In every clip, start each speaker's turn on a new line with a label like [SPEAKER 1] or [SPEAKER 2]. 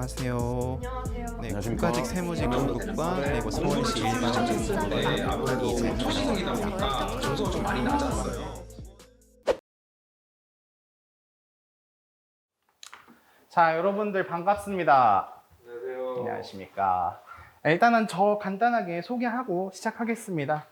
[SPEAKER 1] 안녕하세요.
[SPEAKER 2] 안녕하세요.
[SPEAKER 1] 네,
[SPEAKER 3] 안녕하십니까.
[SPEAKER 1] 국가직 세무직 등록과 그리고 서울시 일반직
[SPEAKER 3] 네, 아무래도 초시즌이다 보니까 점수가 좀 많이 낮았어요.
[SPEAKER 4] 자, 여러분들 반갑습니다.
[SPEAKER 3] 안녕하세요.
[SPEAKER 4] 안녕하십니까. 일단은 저 간단하게 소개하고 시작하겠습니다.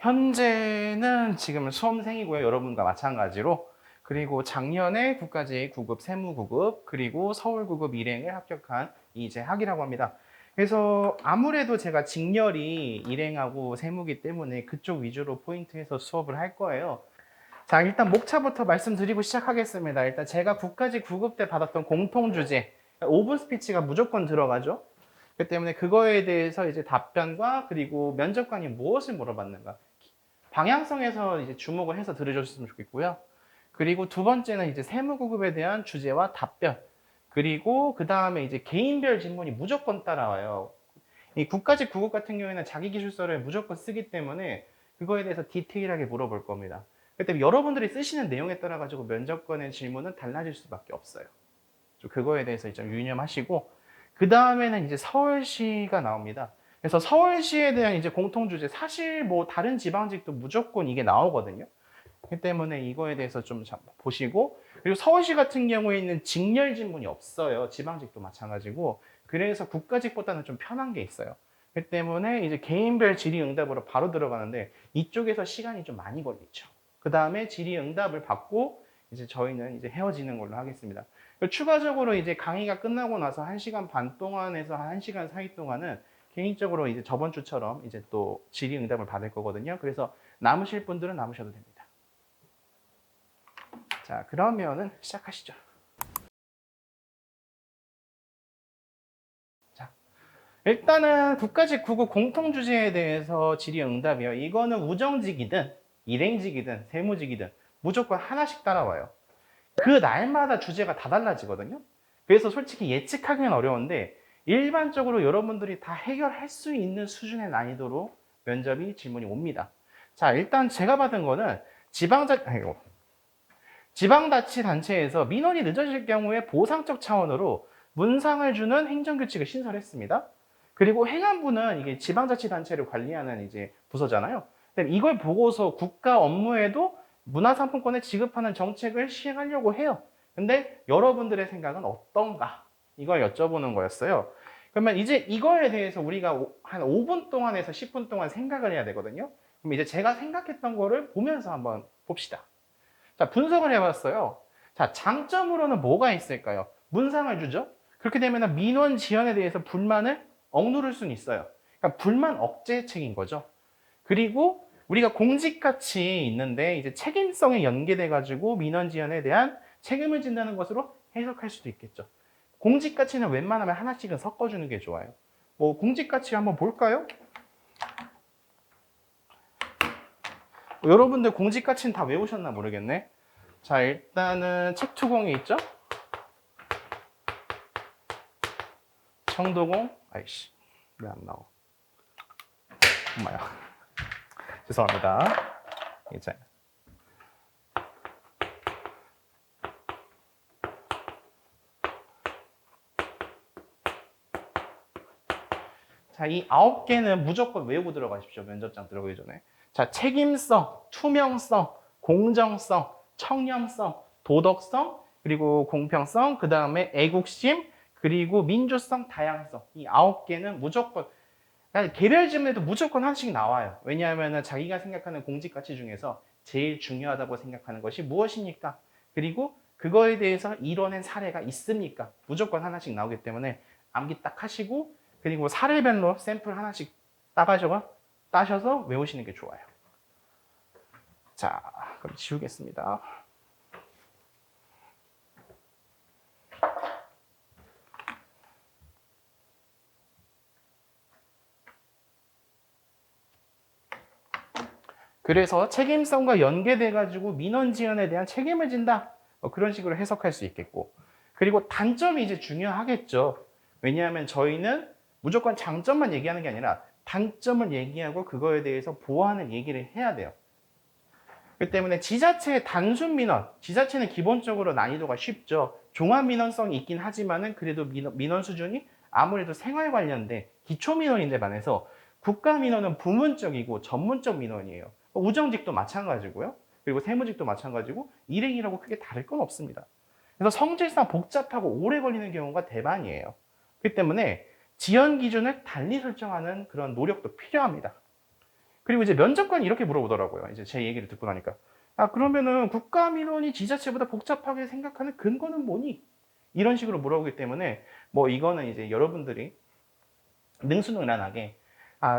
[SPEAKER 4] 현재는 지금 수험생이고요. 여러분과 마찬가지로. 그리고 작년에 국가직 9급 세무 9급 그리고 서울 9급 일행을 합격한 이제 학이라고 합니다. 그래서 아무래도 제가 직렬이 일행하고 세무기 때문에 그쪽 위주로 포인트해서 수업을 할 거예요. 자, 일단 목차부터 말씀드리고 시작하겠습니다. 일단 제가 국가직 9급 때 받았던 공통 주제 5분 스피치가 무조건 들어가죠. 그 때문에 그거에 대해서 이제 답변과 그리고 면접관이 무엇을 물어봤는가 방향성에서 이제 주목을 해서 들으셨으면 좋겠고요. 그리고 두 번째는 이제 세무구급에 대한 주제와 답변. 그리고 그 다음에 이제 개인별 질문이 무조건 따라와요. 이 국가직 9급 같은 경우에는 자기 기술서를 무조건 쓰기 때문에 그거에 대해서 디테일하게 물어볼 겁니다. 그때 여러분들이 쓰시는 내용에 따라 가지고 면접관의 질문은 달라질 수밖에 없어요. 그거에 대해서 좀 유념하시고 그 다음에는 이제 서울시가 나옵니다. 그래서 서울시에 대한 이제 공통 주제 사실 뭐 다른 지방직도 무조건 이게 나오거든요. 그렇기 때문에 이거에 대해서 좀 보시고 그리고 서울시 같은 경우에는 직렬 질문이 없어요. 지방직도 마찬가지고 그래서 국가직보다는 좀 편한 게 있어요. 그렇기 때문에 이제 개인별 질의응답으로 바로 들어가는데 이쪽에서 시간이 좀 많이 걸리죠. 그 다음에 질의응답을 받고 이제 저희는 이제 헤어지는 걸로 하겠습니다. 추가적으로 이제 강의가 끝나고 나서 1시간 반 동안에서 1시간 사이 동안은 개인적으로 이제 저번 주처럼 이제 또 질의응답을 받을 거거든요. 그래서 남으실 분들은 남으셔도 됩니다. 자, 그러면은 시작하시죠. 자, 일단은 국가직 9급 공통 주제에 대해서 질의응답이요. 이거는 우정직이든 일행직이든 세무직이든 무조건 하나씩 따라와요. 그 날마다 주제가 다 달라지거든요. 그래서 솔직히 예측하기는 어려운데 일반적으로 여러분들이 다 해결할 수 있는 수준의 난이도로 면접이 질문이 옵니다. 자, 일단 제가 받은 거는 지방자치단체에서 민원이 늦어질 경우에 보상적 차원으로 문상을 주는 행정규칙을 신설했습니다. 그리고 행안부는 이게 지방자치단체를 관리하는 이제 부서잖아요. 이걸 보고서 국가 업무에도 문화상품권을 지급하는 정책을 시행하려고 해요. 근데 여러분들의 생각은 어떤가? 이걸 여쭤보는 거였어요. 그러면 이제 이거에 대해서 우리가 한 5분 동안에서 10분 동안 생각을 해야 되거든요. 그럼 이제 제가 생각했던 거를 보면서 한번 봅시다. 자, 분석을 해봤어요. 자, 장점으로는 뭐가 있을까요? 문상을 주죠? 그렇게 되면 민원 지연에 대해서 불만을 억누를 수는 있어요. 그러니까 불만 억제책인 거죠. 그리고 우리가 공직가치 있는데 이제 책임성에 연계돼가지고 민원 지연에 대한 책임을 진다는 것으로 해석할 수도 있겠죠. 공직가치는 웬만하면 하나씩은 섞어주는 게 좋아요. 뭐 공직가치 한번 볼까요? 여러분들 공직가치는 다 외우셨나 모르겠네. 자, 일단은 책투공이 있죠? 청도공, 아이씨, 왜 안 나와? 엄마야. 죄송합니다. 이제. 자, 이 9개는 무조건 외우고 들어가십시오. 면접장 들어가기 전에. 자, 책임성, 투명성, 공정성, 청렴성, 도덕성, 그리고 공평성, 그 다음에 애국심, 그리고 민주성, 다양성. 이 9개는 무조건 개별 질문에도 무조건 하나씩 나와요. 왜냐하면 자기가 생각하는 공직가치 중에서 제일 중요하다고 생각하는 것이 무엇입니까? 그리고 그거에 대해서 이뤄낸 사례가 있습니까? 무조건 하나씩 나오기 때문에 암기 딱 하시고 그리고 사례별로 샘플 하나씩 따셔서 외우시는 게 좋아요. 자, 그럼 지우겠습니다. 그래서 책임성과 연계돼가지고 민원 지연에 대한 책임을 진다. 그런 식으로 해석할 수 있겠고. 그리고 단점이 이제 중요하겠죠. 왜냐하면 저희는 무조건 장점만 얘기하는 게 아니라 단점을 얘기하고 그거에 대해서 보완을 얘기를 해야 돼요. 그렇기 때문에 지자체의 단순 민원, 지자체는 기본적으로 난이도가 쉽죠. 종합 민원성이 있긴 하지만은 그래도 민원 수준이 아무래도 생활 관련된 기초 민원인데 반해서 국가 민원은 부문적이고 전문적 민원이에요. 우정직도 마찬가지고요. 그리고 세무직도 마찬가지고 일행이라고 크게 다를 건 없습니다. 그래서 성질상 복잡하고 오래 걸리는 경우가 대반이에요. 그렇기 때문에 지연 기준을 달리 설정하는 그런 노력도 필요합니다. 그리고 이제 면접관이 이렇게 물어보더라고요. 이제 제 얘기를 듣고 나니까. 아, 그러면은 국가 민원이 지자체보다 복잡하게 생각하는 근거는 뭐니? 이런 식으로 물어보기 때문에 뭐 이거는 이제 여러분들이 능수능란하게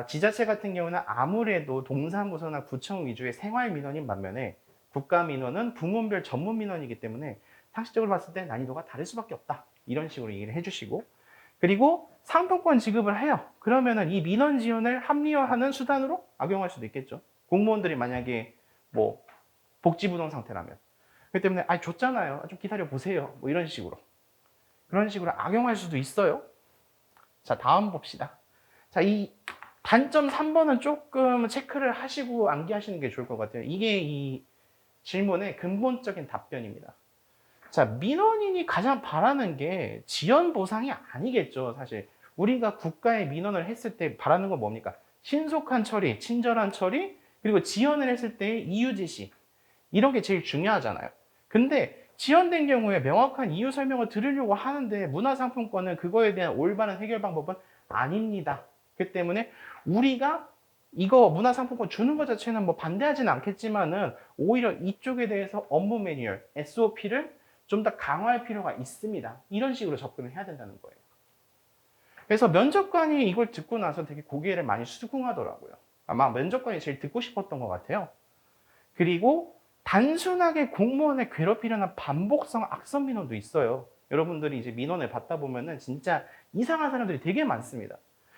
[SPEAKER 4] 지자체 같은 경우는 아무래도 동사무소나 구청 위주의 생활 민원인 반면에 국가 민원은 부문별 전문 민원이기 때문에 상식적으로 봤을 때 난이도가 다를 수밖에 없다. 이런 식으로 얘기를 해주시고 그리고 상품권 지급을 해요. 그러면은 이 민원 지원을 합리화하는 수단으로 악용할 수도 있겠죠. 공무원들이 만약에 뭐 복지부동 상태라면 그렇기 때문에 줬잖아요. 좀 기다려 보세요. 뭐 이런 식으로 그런 식으로 악용할 수도 있어요. 자, 다음 봅시다. 자, 이 단점 3번은 조금 체크를 하시고 암기하시는 게 좋을 것 같아요. 이게 이 질문의 근본적인 답변입니다. 자, 민원인이 가장 바라는 게 지연 보상이 아니겠죠, 사실. 우리가 국가에 민원을 했을 때 바라는 건 뭡니까? 신속한 처리, 친절한 처리, 그리고 지연을 했을 때의 이유 제시. 이런 게 제일 중요하잖아요. 근데 지연된 경우에 명확한 이유 설명을 들으려고 하는데 문화상품권은 그거에 대한 올바른 해결 방법은 아닙니다. 그렇기 때문에 우리가 이거 문화상품권 주는 것 자체는 뭐 반대하지는 않겠지만은 오히려 이쪽에 대해서 업무 매뉴얼, SOP를 좀 더 강화할 필요가 있습니다. 이런 식으로 접근을 해야 된다는 거예요. 그래서 면접관이 이걸 듣고 나서 되게 고개를 많이 수긍하더라고요. 아마 면접관이 제일 듣고 싶었던 것 같아요. 그리고 단순하게 공무원을 괴롭히려는 반복성 악성 민원도 있어요. 여러분들이 이제 민원을 받다 보면은 진짜 이상한 사람들이 되게 많습니다.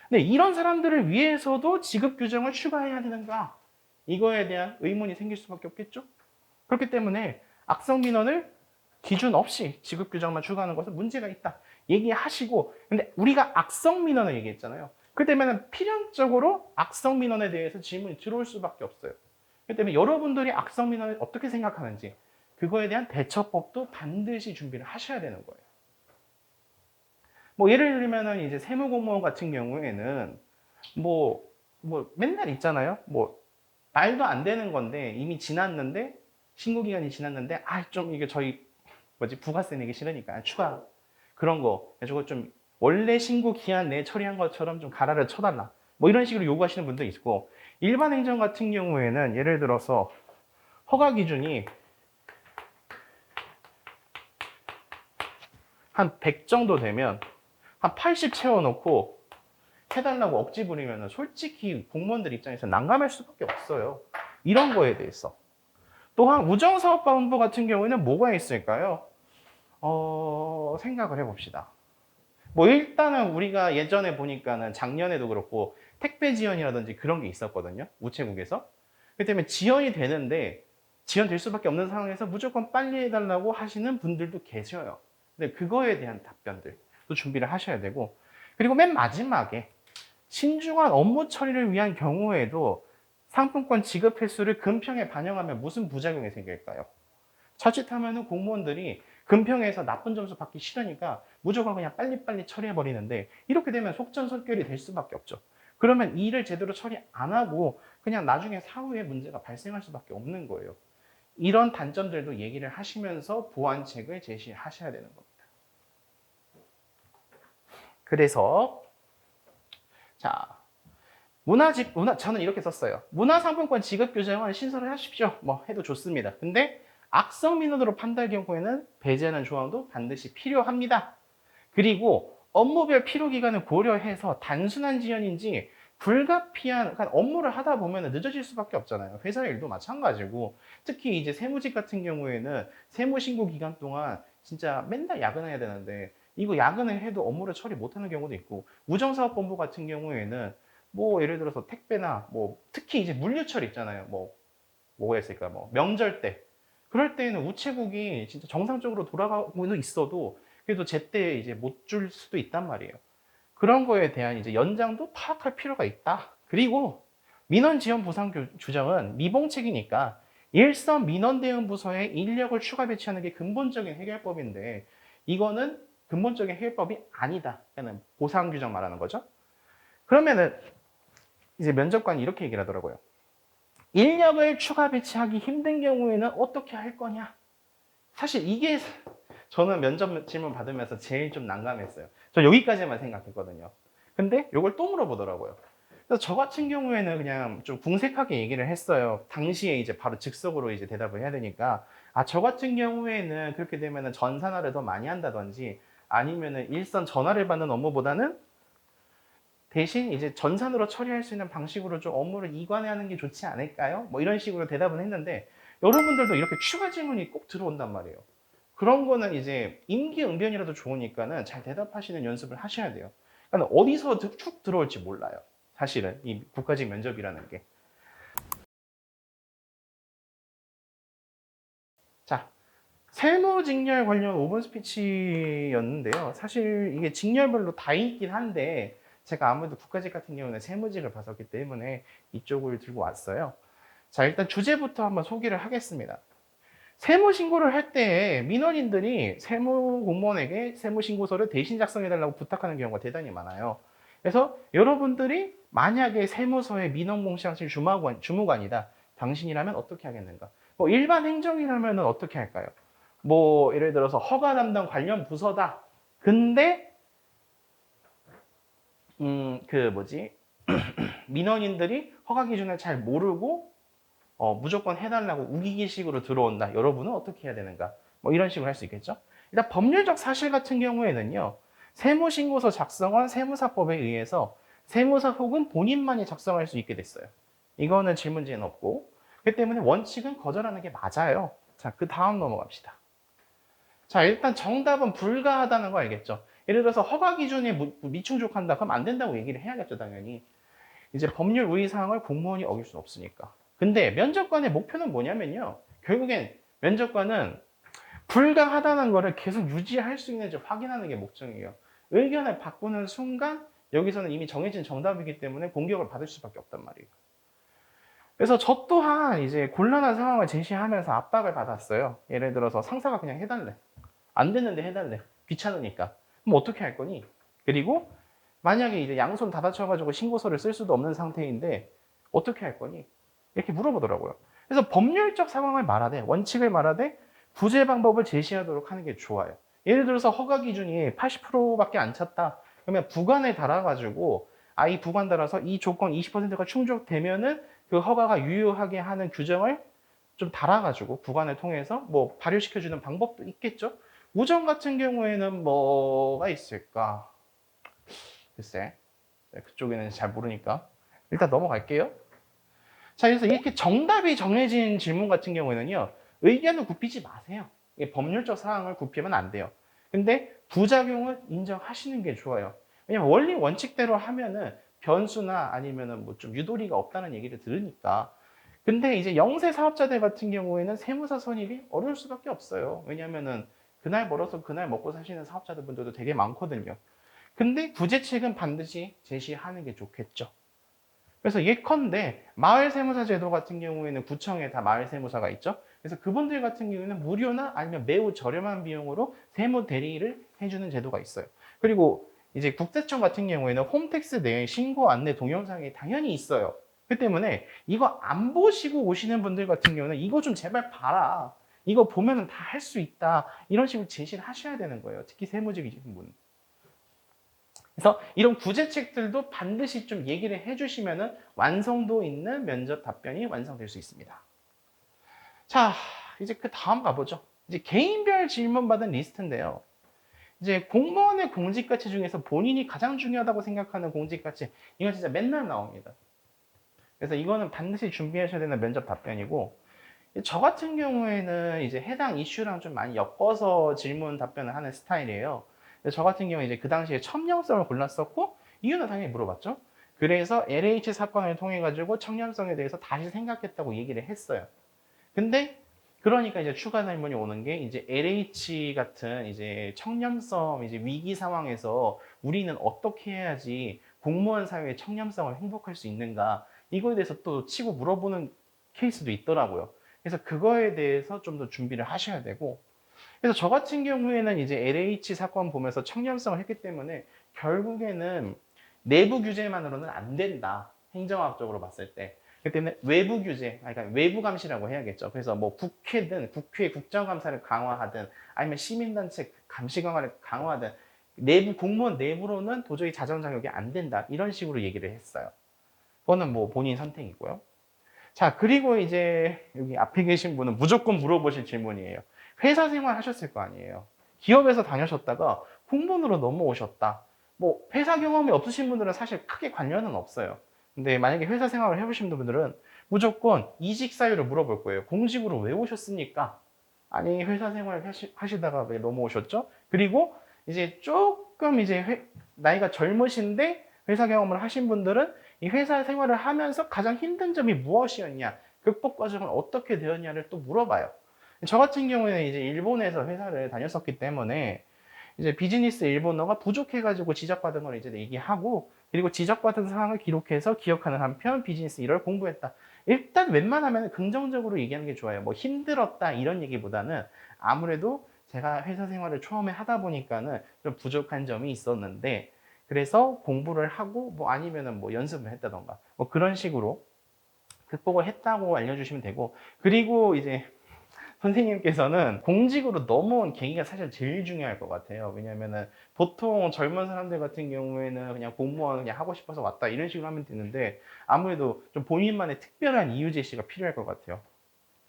[SPEAKER 4] 근데 이런 사람들을 위해서도 지급 규정을 추가해야 되는가? 이거에 대한 의문이 생길 수밖에 없겠죠? 그렇기 때문에 악성 민원을 기준 없이 지급 규정만 추가하는 것은 문제가 있다. 얘기하시고, 근데 우리가 악성 민원을 얘기했잖아요. 그 때문에 필연적으로 악성 민원에 대해서 질문이 들어올 수밖에 없어요. 그 때문에 여러분들이 악성 민원을 어떻게 생각하는지, 그거에 대한 대처법도 반드시 준비를 하셔야 되는 거예요. 뭐 예를 들면은 이제 세무공무원 같은 경우에는 뭐 맨날 있잖아요. 뭐 말도 안 되는 건데 이미 지났는데 신고 기간이 지났는데 좀 이게 저희 부가세 내기 싫으니까 추가 그런 거 저거 좀 원래 신고 기한 내에 처리한 것처럼 좀 가라를 쳐달라 뭐 이런 식으로 요구하시는 분도 있고 일반 행정 같은 경우에는 예를 들어서 허가 기준이 한 100 정도 되면 한 80 채워놓고 해달라고 억지 부리면 솔직히 공무원들 입장에서 난감할 수밖에 없어요. 이런 거에 대해서. 또한 우정사업본부 같은 경우에는 뭐가 있을까요? 생각을 해봅시다. 뭐 일단은 우리가 예전에 보니까는 작년에도 그렇고 택배 지연이라든지 그런 게 있었거든요. 우체국에서. 그렇기 때문에 지연이 되는데 지연될 수밖에 없는 상황에서 무조건 빨리 해달라고 하시는 분들도 계셔요. 근데 그거에 대한 답변들도 준비를 하셔야 되고 그리고 맨 마지막에 신중한 업무 처리를 위한 경우에도 상품권 지급 횟수를 금평에 반영하면 무슨 부작용이 생길까요? 자칫하면 공무원들이 금평에서 나쁜 점수 받기 싫으니까 무조건 그냥 빨리빨리 처리해버리는데 이렇게 되면 속전속결이 될 수밖에 없죠. 그러면 일을 제대로 처리 안 하고 그냥 나중에 사후에 문제가 발생할 수밖에 없는 거예요. 이런 단점들도 얘기를 하시면서 보완책을 제시하셔야 되는 겁니다. 그래서 저는 이렇게 썼어요. 문화상품권 지급 규정을 신설을 하십시오. 뭐 해도 좋습니다. 근데 악성 민원으로 판단할 경우에는 배제하는 조항도 반드시 필요합니다. 그리고 업무별 필요 기간을 고려해서 단순한 지연인지 불가피한 그러니까 업무를 하다 보면 늦어질 수밖에 없잖아요. 회사 일도 마찬가지고 특히 이제 세무직 같은 경우에는 세무 신고 기간 동안 진짜 맨날 야근해야 되는데 이거 야근을 해도 업무를 처리 못하는 경우도 있고 우정사업본부 같은 경우에는 뭐 예를 들어서 택배나 뭐 특히 이제 물류처리 있잖아요. 뭐 뭐가 있을까? 뭐 명절 때. 그럴 때에는 우체국이 진짜 정상적으로 돌아가고는 있어도 그래도 제때 이제 못 줄 수도 있단 말이에요. 그런 거에 대한 이제 연장도 파악할 필요가 있다. 그리고 민원 지원 보상 규정은 미봉책이니까 일선 민원 대응 부서에 인력을 추가 배치하는 게 근본적인 해결법인데 이거는 근본적인 해결법이 아니다. 그러니까 보상 규정 말하는 거죠. 그러면은 이제 면접관이 이렇게 얘기를 하더라고요. 인력을 추가 배치하기 힘든 경우에는 어떻게 할 거냐? 사실 이게 저는 면접 질문 받으면서 제일 좀 난감했어요. 저 여기까지만 생각했거든요. 근데 이걸 또 물어보더라고요. 그래서 저 같은 경우에는 그냥 좀 궁색하게 얘기를 했어요. 당시에 이제 바로 즉석으로 이제 대답을 해야 되니까. 아, 저 같은 경우에는 그렇게 되면은 전산화를 더 많이 한다든지 아니면은 일선 전화를 받는 업무보다는 대신 이제 전산으로 처리할 수 있는 방식으로 좀 업무를 이관하는 게 좋지 않을까요? 뭐 이런 식으로 대답은 했는데 여러분들도 이렇게 추가 질문이 꼭 들어온단 말이에요. 그런 거는 이제 임기응변이라도 좋으니까는 잘 대답하시는 연습을 하셔야 돼요. 그러니까 어디서 쭉 들어올지 몰라요. 사실은 이 국가직 면접이라는 게. 자, 세무직렬 관련 5분 스피치였는데요. 사실 이게 직렬별로 다 있긴 한데 제가 아무래도 국가직 같은 경우는 세무직을 봤었기 때문에 이쪽을 들고 왔어요. 자, 일단 주제부터 한번 소개를 하겠습니다. 세무신고를 할 때 민원인들이 세무공무원에게 세무신고서를 대신 작성해달라고 부탁하는 경우가 대단히 많아요. 그래서 여러분들이 만약에 세무서의 민원공시하실 주무관이다. 당신이라면 어떻게 하겠는가? 뭐 일반 행정이라면 어떻게 할까요? 뭐 예를 들어서 허가 담당 관련 부서다. 근데 그 뭐지? 민원인들이 허가 기준을 잘 모르고 무조건 해달라고 우기기식으로 들어온다. 여러분은 어떻게 해야 되는가? 뭐 이런 식으로 할 수 있겠죠. 일단 법률적 사실 같은 경우에는요. 세무신고서 작성한 세무사법에 의해서 세무사 혹은 본인만이 작성할 수 있게 됐어요. 이거는 질문지에는 없고 그렇기 때문에 원칙은 거절하는 게 맞아요. 자, 그 다음 넘어갑시다. 자, 일단 정답은 불가하다는 거 알겠죠? 예를 들어서 허가 기준에 미충족한다. 그럼 안 된다고 얘기를 해야겠죠, 당연히. 이제 법률 우의사항을 공무원이 어길 수 없으니까. 근데 면접관의 목표는 뭐냐면요. 결국엔 면접관은 불가하다는 거를 계속 유지할 수 있는지 확인하는 게 목적이에요. 의견을 바꾸는 순간 여기서는 이미 정해진 정답이기 때문에 공격을 받을 수밖에 없단 말이에요. 그래서 저 또한 이제 곤란한 상황을 제시하면서 압박을 받았어요. 예를 들어서 상사가 그냥 해달래. 안 됐는데 해달래. 귀찮으니까. 그럼 어떻게 할 거니? 그리고 만약에 이제 양손 다 다쳐가지고 신고서를 쓸 수도 없는 상태인데 어떻게 할 거니? 이렇게 물어보더라고요. 그래서 법률적 상황을 말하되 원칙을 말하되 부재 방법을 제시하도록 하는 게 좋아요. 예를 들어서 허가 기준이 80%밖에 안 찼다. 그러면 부관을 달아가지고 이 부관 달아서 이 조건 20%가 충족되면은 그 허가가 유효하게 하는 규정을 좀 달아가지고 부관을 통해서 뭐 발효시켜주는 방법도 있겠죠. 우정 같은 경우에는 뭐가 있을까? 글쎄, 그쪽에는 잘 모르니까 일단 넘어갈게요. 자, 그래서 이렇게 정답이 정해진 질문 같은 경우에는요, 의견을 굽히지 마세요. 이게 법률적 사항을 굽히면 안 돼요. 근데 부작용을 인정하시는 게 좋아요. 왜냐면 원리 원칙대로 하면은 변수나 아니면은 뭐 좀 유도리가 없다는 얘기를 들으니까. 근데 이제 영세 사업자들 같은 경우에는 세무사 선임이 어려울 수밖에 없어요. 왜냐면은 그날 벌어서 그날 먹고 사시는 사업자들 분들도 되게 많거든요. 근데 구제책은 반드시 제시하는 게 좋겠죠. 그래서 예컨대 마을세무사 제도 같은 경우에는 구청에 다 마을세무사가 있죠. 그래서 그분들 같은 경우에는 무료나 아니면 매우 저렴한 비용으로 세무 대리를 해주는 제도가 있어요. 그리고 이제 국세청 같은 경우에는 홈택스 내에 신고 안내 동영상이 당연히 있어요. 그 때문에 이거 안 보시고 오시는 분들 같은 경우는 이거 좀 제발 봐라. 이거 보면은 다 할 수 있다. 이런 식으로 제시를 하셔야 되는 거예요. 특히 세무직이신 분. 그래서 이런 구제책들도 반드시 좀 얘기를 해주시면은 완성도 있는 면접 답변이 완성될 수 있습니다. 자, 이제 그 다음 가보죠. 이제 개인별 질문 받은 리스트인데요. 이제 공무원의 공직가치 중에서 본인이 가장 중요하다고 생각하는 공직가치, 이건 진짜 맨날 나옵니다. 그래서 이거는 반드시 준비하셔야 되는 면접 답변이고, 저 같은 경우에는 이제 해당 이슈랑 좀 많이 엮어서 질문 답변을 하는 스타일이에요. 저 같은 경우에 이제 그 당시에 청렴성을 골랐었고, 이유는 당연히 물어봤죠. 그래서 LH 사건을 통해 가지고 청렴성에 대해서 다시 생각했다고 얘기를 했어요. 근데 그러니까 이제 추가 질문이 오는 게 이제 LH 같은 이제 청렴성 이제 위기 상황에서 우리는 어떻게 해야지 공무원 사회의 청렴성을 행복할 수 있는가 이거에 대해서 또 치고 물어보는 케이스도 있더라고요. 그래서 그거에 대해서 좀 더 준비를 하셔야 되고 그래서 저 같은 경우에는 이제 LH 사건 보면서 청렴성을 했기 때문에 결국에는 내부 규제만으로는 안 된다. 행정학적으로 봤을 때. 그렇기 때문에 외부 규제, 그러니까 외부 감시라고 해야겠죠. 그래서 뭐 국회든 국회 국정감사를 강화하든 아니면 시민단체 감시 강화를 강화하든 내부 공무원 내부로는 도저히 자정 자격이 안 된다. 이런 식으로 얘기를 했어요. 그거는 뭐 본인 선택이고요. 자, 그리고 이제 여기 앞에 계신 분은 무조건 물어보실 질문이에요. 회사 생활 하셨을 거 아니에요. 기업에서 다녀셨다가 공무원으로 넘어오셨다. 뭐 회사 경험이 없으신 분들은 사실 크게 관련은 없어요. 근데 만약에 회사 생활을 해보신 분들은 무조건 이직 사유를 물어볼 거예요. 공직으로 왜 오셨습니까? 아니 회사 생활 하시다가 왜 넘어오셨죠? 그리고 이제 조금 이제 나이가 젊으신데 회사 경험을 하신 분들은 이 회사 생활을 하면서 가장 힘든 점이 무엇이었냐, 극복 과정은 어떻게 되었냐를 또 물어봐요. 저 같은 경우에는 이제 일본에서 회사를 다녔었기 때문에 이제 비즈니스 일본어가 부족해가지고 지적받은 걸 이제 얘기하고 그리고 지적받은 상황을 기록해서 기억하는 한편 비즈니스 1월 공부했다. 일단 웬만하면 긍정적으로 얘기하는 게 좋아요. 뭐 힘들었다 이런 얘기보다는 아무래도 제가 회사 생활을 처음에 하다 보니까는 좀 부족한 점이 있었는데 그래서 공부를 하고 뭐 아니면은 뭐 연습을 했다던가 뭐 그런 식으로 극복을 했다고 알려주시면 되고 그리고 이제 선생님께서는 공직으로 넘어온 계기가 사실 제일 중요할 것 같아요. 왜냐면은 보통 젊은 사람들 같은 경우에는 그냥 공무원 그냥 하고 싶어서 왔다 이런 식으로 하면 되는데 아무래도 좀 본인만의 특별한 이유 제시가 필요할 것 같아요.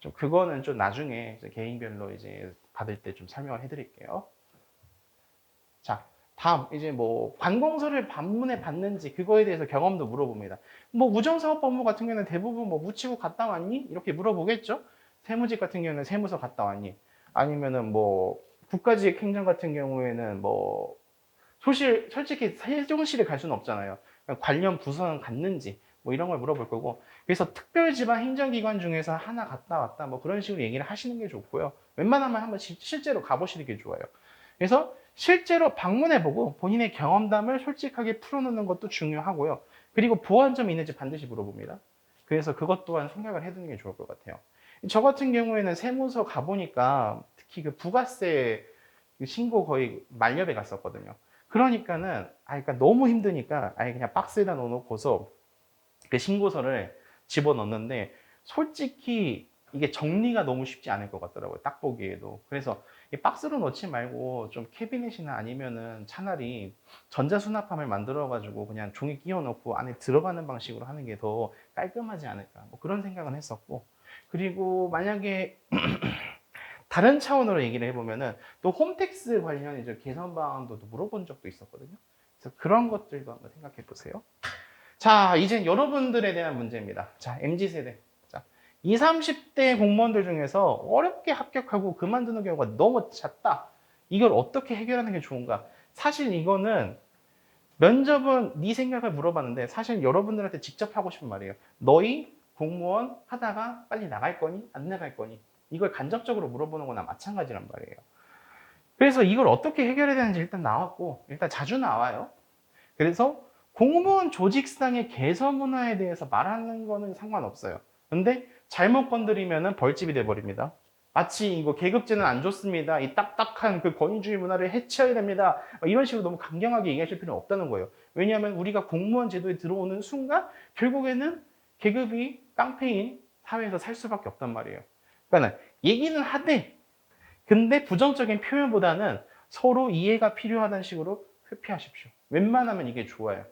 [SPEAKER 4] 좀 그거는 좀 나중에 이제 개인별로 이제 받을 때 좀 설명을 해드릴게요. 자, 다음 이제 뭐 관공서를 반문에 받는지 그거에 대해서 경험도 물어봅니다. 뭐 우정사업법무 같은 경우는 대부분 뭐 무치고 갔다 왔니? 이렇게 물어보겠죠. 세무직 같은 경우는 세무서 갔다 왔니? 아니면은 뭐 국가직 행정 같은 경우에는 뭐 솔직히 세종시를 갈 수는 없잖아요. 관련 부서는 갔는지 뭐 이런 걸 물어볼 거고 그래서 특별지방 행정기관 중에서 하나 갔다 왔다 뭐 그런 식으로 얘기를 하시는 게 좋고요. 웬만하면 한번 실제로 가보시는 게 좋아요. 그래서 실제로 방문해보고 본인의 경험담을 솔직하게 풀어놓는 것도 중요하고요. 그리고 보완점이 있는지 반드시 물어봅니다. 그래서 그것 또한 생각을 해두는 게 좋을 것 같아요. 저 같은 경우에는 세무서 가보니까 특히 그 부가세 신고 거의 만렵에 갔었거든요. 그러니까는 그러니까 너무 힘드니까 아예 그냥 박스에다 넣어놓고서 그 신고서를 집어넣는데 솔직히 이게 정리가 너무 쉽지 않을 것 같더라고요. 딱 보기에도. 그래서 이 박스로 넣지 말고 좀 캐비넷이나 아니면은 차라리 전자수납함을 만들어가지고 그냥 종이 끼워 넣고 안에 들어가는 방식으로 하는 게 더 깔끔하지 않을까. 뭐 그런 생각은 했었고. 그리고 만약에 다른 차원으로 얘기를 해보면은 또 홈택스 관련 이제 개선 방안도 물어본 적도 있었거든요. 그래서 그런 것들도 한번 생각해 보세요. 자, 이제 여러분들에 대한 문제입니다. 자, MZ세대. 자, 20, 30대 공무원들 중에서 어렵게 합격하고 그만두는 경우가 너무 잦다. 이걸 어떻게 해결하는 게 좋은가? 사실 이거는 면접은 네 생각을 물어봤는데 사실 여러분들한테 직접 하고 싶은 말이에요. 너희 공무원 하다가 빨리 나갈 거니? 안 나갈 거니? 이걸 간접적으로 물어보는 거나 마찬가지란 말이에요. 그래서 이걸 어떻게 해결해야 되는지 일단 나왔고, 일단 자주 나와요. 그래서 공무원 조직상의 개선 문화에 대해서 말하는 거는 상관없어요. 근데 잘못 건드리면 벌집이 돼버립니다. 마치 이거 계급제는 안 좋습니다. 이 딱딱한 그 권위주의 문화를 해치워야 됩니다. 이런 식으로 너무 강경하게 얘기하실 필요는 없다는 거예요. 왜냐하면 우리가 공무원 제도에 들어오는 순간 결국에는 계급이 깡패인 사회에서 살 수밖에 없단 말이에요. 그러니까 얘기는 하되 근데 부정적인 표현보다는 서로 이해가 필요하다는 식으로 회피하십시오. 웬만하면 이게 좋아요.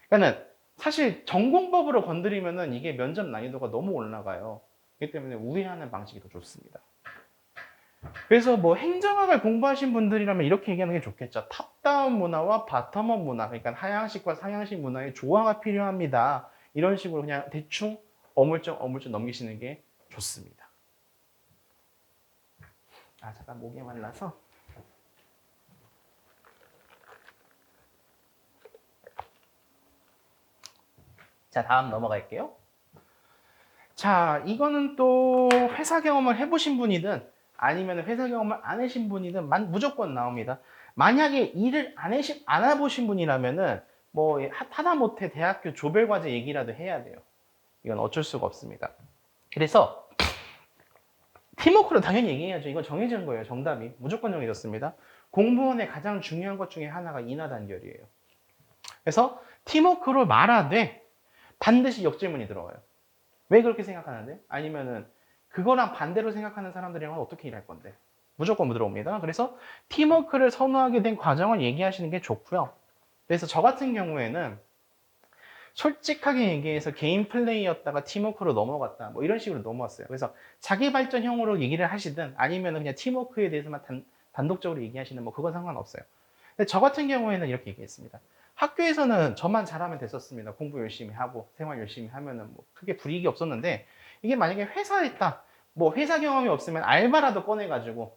[SPEAKER 4] 그러니까 사실 전공법으로 건드리면은 이게 면접 난이도가 너무 올라가요. 그렇기 때문에 우회하는 방식이 더 좋습니다. 그래서 뭐 행정학을 공부하신 분들이라면 이렇게 얘기하는 게 좋겠죠. 탑다운 문화와 바텀업 문화, 그러니까 하향식과 상향식 문화의 조화가 필요합니다. 이런 식으로 그냥 대충 어물쩍 넘기시는 게 좋습니다. 잠깐 목이 말라서. 자, 다음 넘어갈게요. 자, 이거는 또 회사 경험을 해보신 분이든 아니면 회사 경험을 안 하신 분이든 무조건 나옵니다. 만약에 일을 안 해보신 분이라면은 뭐 하다못해 대학교 조별과제 얘기라도 해야 돼요. 이건 어쩔 수가 없습니다. 그래서 팀워크는 당연히 얘기해야죠. 이건 정해진 거예요. 정답이 무조건 정해졌습니다. 공무원의 가장 중요한 것 중에 하나가 인하 단결이에요. 그래서 팀워크로 말하되 반드시 역질문이 들어와요. 왜 그렇게 생각하는데? 아니면은 그거랑 반대로 생각하는 사람들이랑 어떻게 일할 건데? 무조건 들어옵니다. 그래서 팀워크를 선호하게 된 과정을 얘기하시는 게 좋고요. 그래서 저 같은 경우에는 솔직하게 얘기해서 개인 플레이였다가 팀워크로 넘어갔다. 뭐 이런 식으로 넘어왔어요. 그래서 자기 발전형으로 얘기를 하시든 아니면 그냥 팀워크에 대해서만 단독적으로 얘기하시는 뭐 그건 상관없어요. 근데 저 같은 경우에는 이렇게 얘기했습니다. 학교에서는 저만 잘하면 됐었습니다. 공부 열심히 하고 생활 열심히 하면은 뭐 크게 불이익이 없었는데 이게 만약에 회사에 있다. 뭐 회사 경험이 없으면 알바라도 꺼내가지고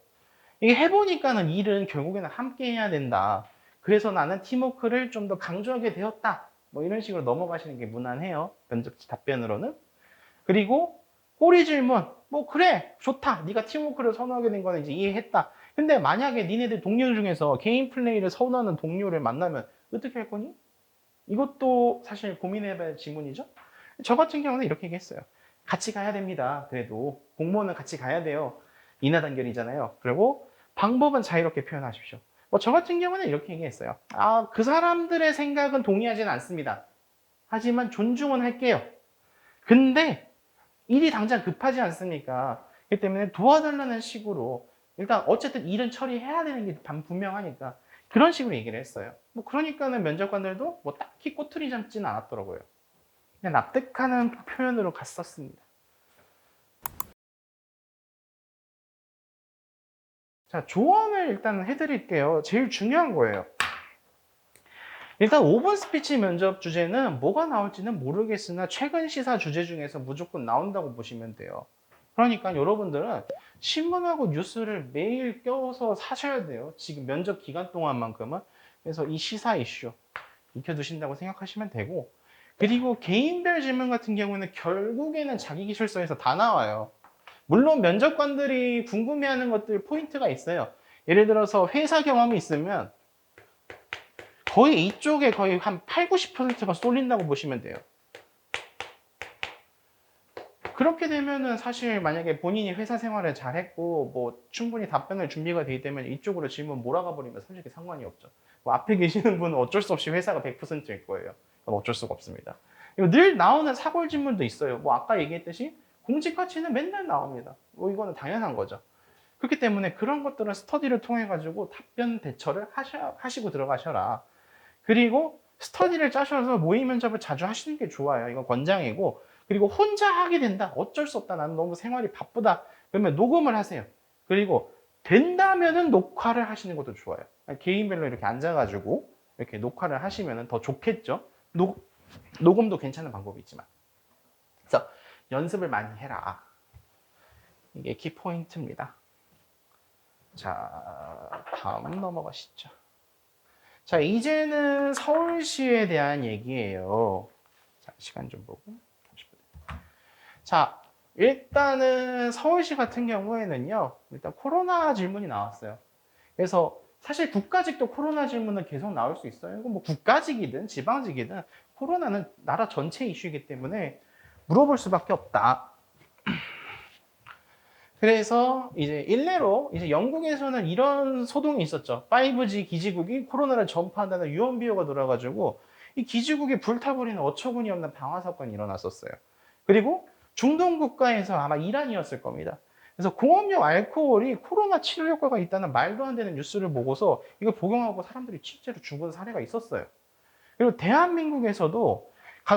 [SPEAKER 4] 이게 해보니까는 일은 결국에는 함께 해야 된다. 그래서 나는 팀워크를 좀 더 강조하게 되었다. 뭐 이런 식으로 넘어가시는 게 무난해요. 면접지 답변으로는. 그리고 꼬리 질문. 뭐 그래 좋다. 네가 팀워크를 선호하게 된 거는 이제 이해했다. 근데 만약에 니네들 동료 중에서 개인 플레이를 선호하는 동료를 만나면 어떻게 할 거니? 이것도 사실 고민해봐야 할 질문이죠. 저 같은 경우는 이렇게 얘기했어요. 같이 가야 됩니다. 그래도 공무원은 같이 가야 돼요. 인하 단결이잖아요. 그리고 방법은 자유롭게 표현하십시오. 뭐 저 같은 경우는 이렇게 얘기했어요. 그 사람들의 생각은 동의하지는 않습니다. 하지만 존중은 할게요. 근데 일이 당장 급하지 않습니까? 그렇기 때문에 도와달라는 식으로 일단 어쨌든 일은 처리해야 되는 게 분명하니까 그런 식으로 얘기를 했어요. 뭐 그러니까는 면접관들도 뭐 딱히 꼬투리 잡지는 않았더라고요. 그냥 납득하는 표현으로 갔었습니다. 자, 조언을 일단 해드릴게요. 제일 중요한 거예요. 일단 5분 스피치 면접 주제는 뭐가 나올지는 모르겠으나 최근 시사 주제 중에서 무조건 나온다고 보시면 돼요. 그러니까 여러분들은 신문하고 뉴스를 매일 껴서 사셔야 돼요. 지금 면접 기간 동안만큼은. 그래서 이 시사 이슈 익혀두신다고 생각하시면 되고, 그리고 개인별 질문 같은 경우는 결국에는 자기기술서에서 다 나와요. 물론 면접관들이 궁금해하는 것들 포인트가 있어요. 예를 들어서 회사 경험이 있으면 거의 이쪽에 거의 한 8, 90%가 쏠린다고 보시면 돼요. 그렇게 되면은 사실 만약에 본인이 회사 생활을 잘했고 뭐 충분히 답변을 준비가 되기 때문에 이쪽으로 질문 몰아가 버리면 솔직히 상관이 없죠. 뭐 앞에 계시는 분은 어쩔 수 없이 회사가 100%일 거예요. 그건 어쩔 수가 없습니다. 그리고 늘 나오는 사골 질문도 있어요. 뭐 아까 얘기했듯이 공직 가치는 맨날 나옵니다. 뭐 이거는 당연한 거죠. 그렇기 때문에 그런 것들은 스터디를 통해 가지고 답변 대처를 하시고 들어가셔라. 그리고 스터디를 짜셔서 모의 면접을 자주 하시는 게 좋아요. 이건 권장이고. 그리고 혼자 하게 된다. 어쩔 수 없다. 나는 너무 생활이 바쁘다. 그러면 녹음을 하세요. 그리고 된다면은 녹화를 하시는 것도 좋아요. 개인별로 이렇게 앉아가지고 이렇게 녹화를 하시면 더 좋겠죠. 녹음도 괜찮은 방법이 있지만. 그래서 연습을 많이 해라. 이게 키포인트입니다. 자, 다음 넘어가시죠. 자, 이제는 서울시에 대한 얘기예요. 자, 시간 좀 보고. 자, 일단은 서울시 같은 경우에는요, 일단 코로나 질문이 나왔어요. 그래서 사실 국가직도 코로나 질문은 계속 나올 수 있어요. 이건 뭐 국가직이든 지방직이든 코로나는 나라 전체 이슈이기 때문에 물어볼 수밖에 없다. 그래서 이제 일례로 이제 영국에서는 이런 소동이 있었죠. 5G 기지국이 코로나를 전파한다는 유언비어가 돌아가지고 이 기지국이 불타버리는 어처구니 없는 방화 사건이 일어났었어요. 그리고 중동 국가에서 아마 이란이었을 겁니다. 그래서 공업용 알코올이 코로나 치료 효과가 있다는 말도 안 되는 뉴스를 보고서 이걸 복용하고 사람들이 실제로 죽은 사례가 있었어요. 그리고 대한민국에서도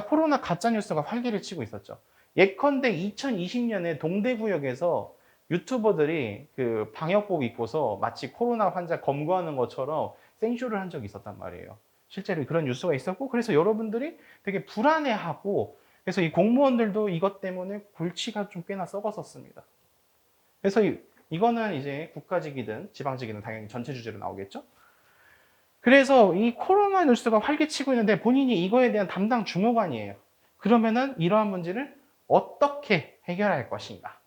[SPEAKER 4] 코로나 가짜 뉴스가 활기를 치고 있었죠. 예컨대 2020년에 동대구역에서 유튜버들이 그 방역복 입고서 마치 코로나 환자 검거하는 것처럼 생쇼를 한 적이 있었단 말이에요. 실제로 그런 뉴스가 있었고, 그래서 여러분들이 되게 불안해하고, 그래서 이 공무원들도 이것 때문에 골치가 좀 꽤나 썩었었습니다. 그래서 이거는 이제 국가직이든 지방직이든 당연히 전체 주제로 나오겠죠? 그래서 이 코로나 뉴스가 활기치고 있는데 본인이 이거에 대한 담당 주무관이에요. 그러면은 이러한 문제를 어떻게 해결할 것인가.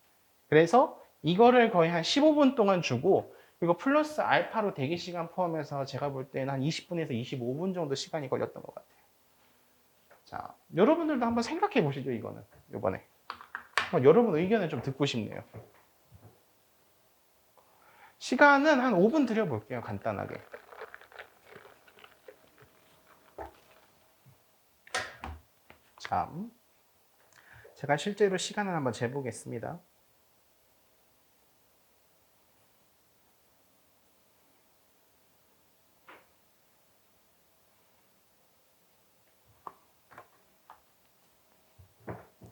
[SPEAKER 4] 그래서 이거를 거의 한 15분 동안 주고 그리고 플러스 알파로 대기 시간 포함해서 제가 볼 때는 한 20분에서 25분 정도 시간이 걸렸던 것 같아요. 자, 여러분들도 한번 생각해 보시죠, 이거는. 이번에. 여러분 의견을 좀 듣고 싶네요. 시간은 한 5분 드려볼게요, 간단하게. 자, 제가 실제로 시간을 한번 재보겠습니다.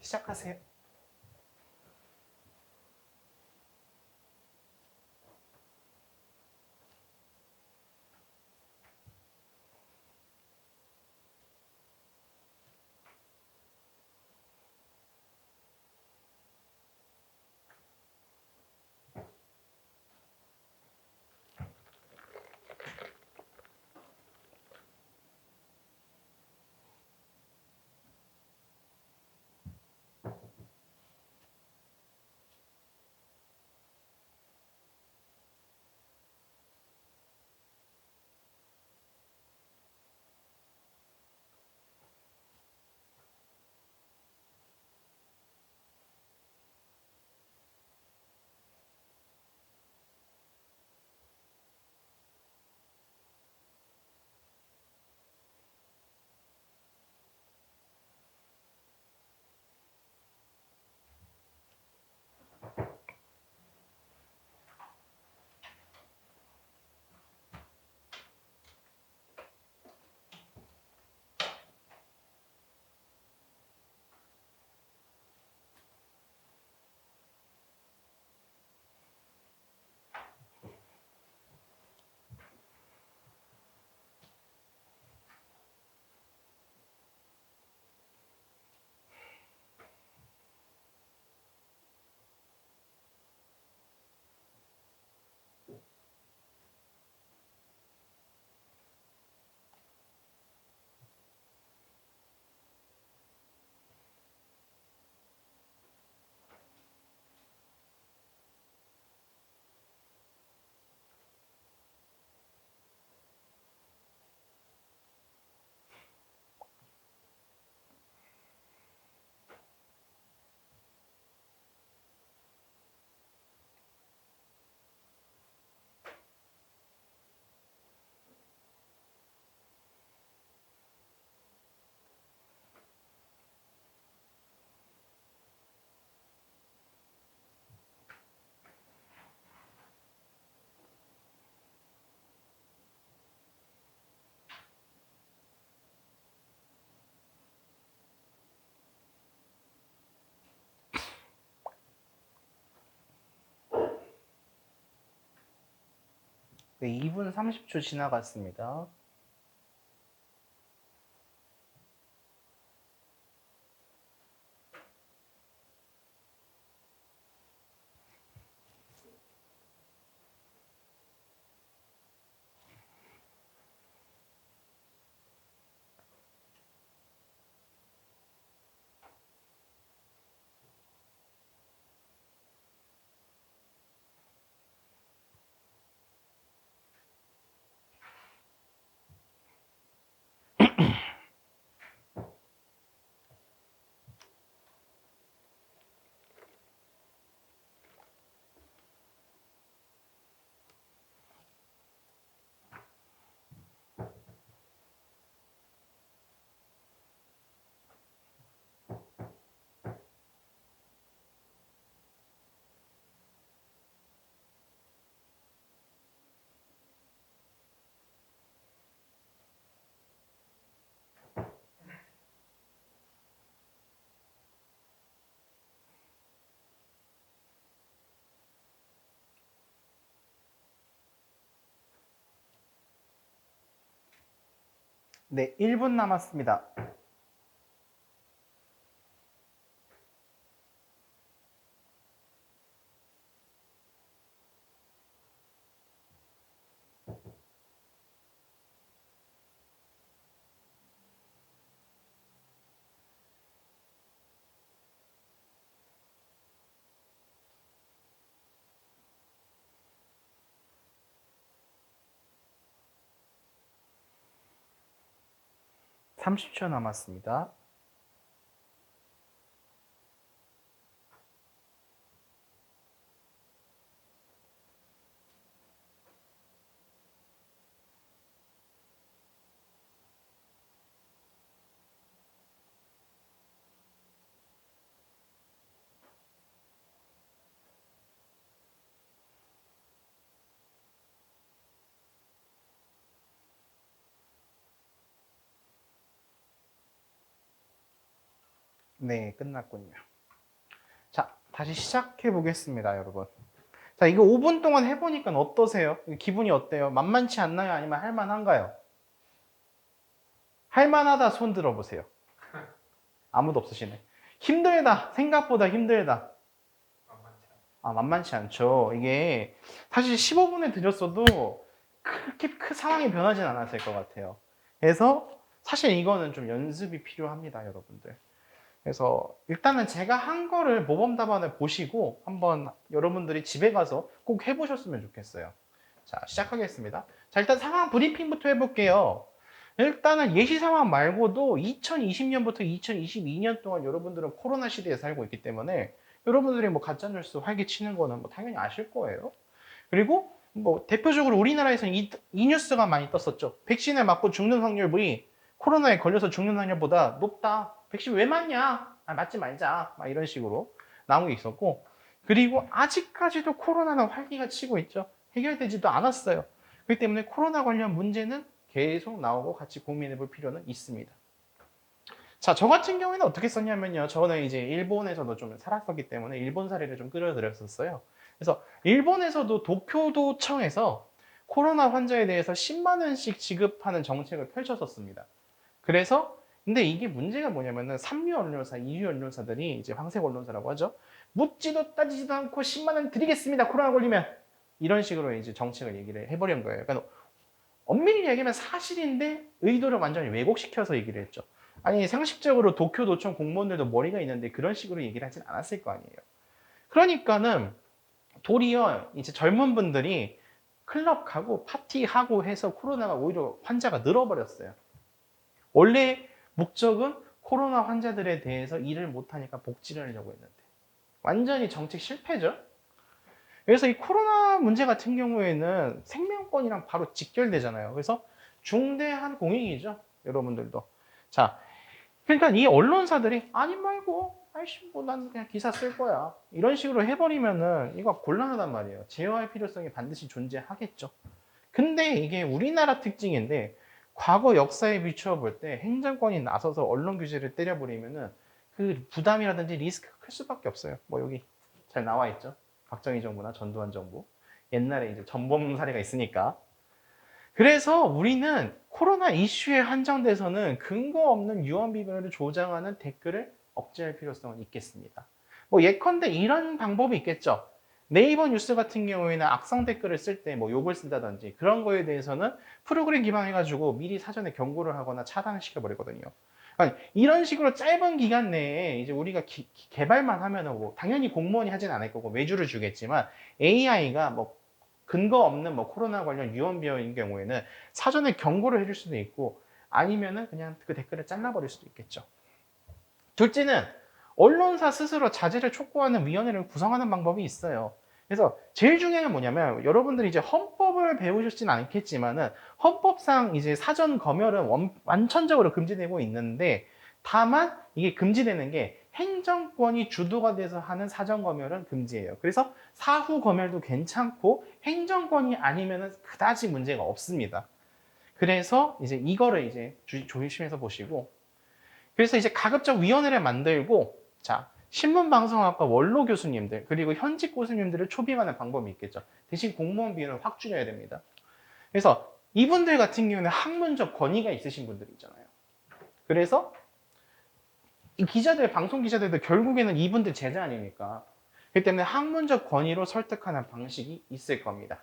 [SPEAKER 4] 시작하세요. 네, 2분 30초 지나갔습니다. 네, 1분 남았습니다. 30초 남았습니다. 네, 끝났군요. 자, 다시 시작해 보겠습니다, 여러분. 자, 이거 5분 동안 해보니까 어떠세요? 기분이 어때요? 만만치 않나요? 아니면 할만한가요? 할만하다 손 들어보세요. 아무도 없으시네. 힘들다, 생각보다 힘들다. 만만치 않죠. 이게 사실 15분에 드렸어도 그렇게 상황이 변하진 않았을 것 같아요. 그래서 사실 이거는 좀 연습이 필요합니다, 여러분들. 그래서 일단은 제가 한 거를 모범 답안을 보시고 한번 여러분들이 집에 가서 꼭 해보셨으면 좋겠어요. 자, 시작하겠습니다. 자, 일단 상황 브리핑부터 해볼게요. 일단은 예시 상황 말고도 2020년부터 2022년 동안 여러분들은 코로나 시대에 살고 있기 때문에 여러분들이 뭐 가짜뉴스 활기치는 거는 뭐 당연히 아실 거예요. 그리고 뭐 대표적으로 우리나라에서는 이 뉴스가 많이 떴었죠. 백신을 맞고 죽는 확률이 코로나에 걸려서 죽는 확률보다 높다. 백신 왜 맞냐? 맞지 말자. 막 이런 식으로 나온 게 있었고, 그리고 아직까지도 코로나는 활기가 치고 있죠. 해결되지도 않았어요. 그렇기 때문에 코로나 관련 문제는 계속 나오고 같이 고민해 볼 필요는 있습니다. 자, 저 같은 경우에는 어떻게 썼냐면요. 저는 이제 일본에서도 좀 살았었기 때문에 일본 사례를 좀 끌어들였었어요. 그래서 일본에서도 도쿄도청에서 코로나 환자에 대해서 10만 원씩 지급하는 정책을 펼쳤었습니다. 그래서 근데 이게 문제가 뭐냐면은 3류 언론사, 2류 언론사들이 이제 황색 언론사라고 하죠. 묻지도 따지지도 않고 10만 원 드리겠습니다. 코로나 걸리면 이런 식으로 이제 정책을 얘기를 해버린 거예요. 그러니까 엄밀히 얘기하면 사실인데 의도를 완전히 왜곡시켜서 얘기를 했죠. 아니 상식적으로 도쿄도청 공무원들도 머리가 있는데 그런 식으로 얘기를 하진 않았을 거 아니에요. 그러니까는 도리어 이제 젊은 분들이 클럽 가고 파티하고 해서 코로나가 오히려 환자가 늘어버렸어요. 원래 목적은 코로나 환자들에 대해서 일을 못하니까 복지를 하려고 했는데 완전히 정책 실패죠. 그래서 이 코로나 문제 같은 경우에는 생명권이랑 바로 직결되잖아요. 그래서 중대한 공익이죠, 여러분들도. 자, 그러니까 이 언론사들이 아니 말고 아이씨 뭐 난 그냥 기사 쓸 거야 이런 식으로 해버리면은 이거 곤란하단 말이에요. 제어할 필요성이 반드시 존재하겠죠. 근데 이게 우리나라 특징인데 과거 역사에 비추어 볼 때 행정권이 나서서 언론 규제를 때려버리면은 그 부담이라든지 리스크가 클 수밖에 없어요. 뭐 여기 잘 나와 있죠. 박정희 정부나 전두환 정부. 옛날에 이제 전범 사례가 있으니까. 그래서 우리는 코로나 이슈에 한정돼서는 근거 없는 유언비어를 조장하는 댓글을 억제할 필요성은 있겠습니다. 뭐 예컨대 이런 방법이 있겠죠. 네이버 뉴스 같은 경우에는 악성 댓글을 쓸 때 뭐 욕을 쓴다든지 그런 거에 대해서는 프로그램 기반해가지고 미리 사전에 경고를 하거나 차단시켜 버리거든요. 그러니까 이런 식으로 짧은 기간 내에 이제 우리가 개발만 하면은 뭐 당연히 공무원이 하진 않을 거고 외주를 주겠지만 AI가 뭐 근거 없는 뭐 코로나 관련 유언비어인 경우에는 사전에 경고를 해줄 수도 있고 아니면은 그냥 그 댓글을 잘라버릴 수도 있겠죠. 둘째는 언론사 스스로 자제를 촉구하는 위원회를 구성하는 방법이 있어요. 그래서 제일 중요한 게 뭐냐면 여러분들이 이제 헌법을 배우셨진 않겠지만은 헌법상 이제 사전 검열은 완천적으로 금지되고 있는데 다만 이게 금지되는 게 행정권이 주도가 돼서 하는 사전 검열은 금지예요. 그래서 사후 검열도 괜찮고 행정권이 아니면은 그다지 문제가 없습니다. 그래서 이제 이거를 이제 조심해서 보시고 그래서 이제 가급적 위원회를 만들고 자 신문방송학과 원로 교수님들 그리고 현직 교수님들을 초빙하는 방법이 있겠죠. 대신 공무원 비율을 확 줄여야 됩니다. 그래서 이분들 같은 경우는 학문적 권위가 있으신 분들 있잖아요. 그래서 이 기자들, 방송 기자들도 결국에는 이분들 제자 아닙니까? 그렇기 때문에 학문적 권위로 설득하는 방식이 있을 겁니다.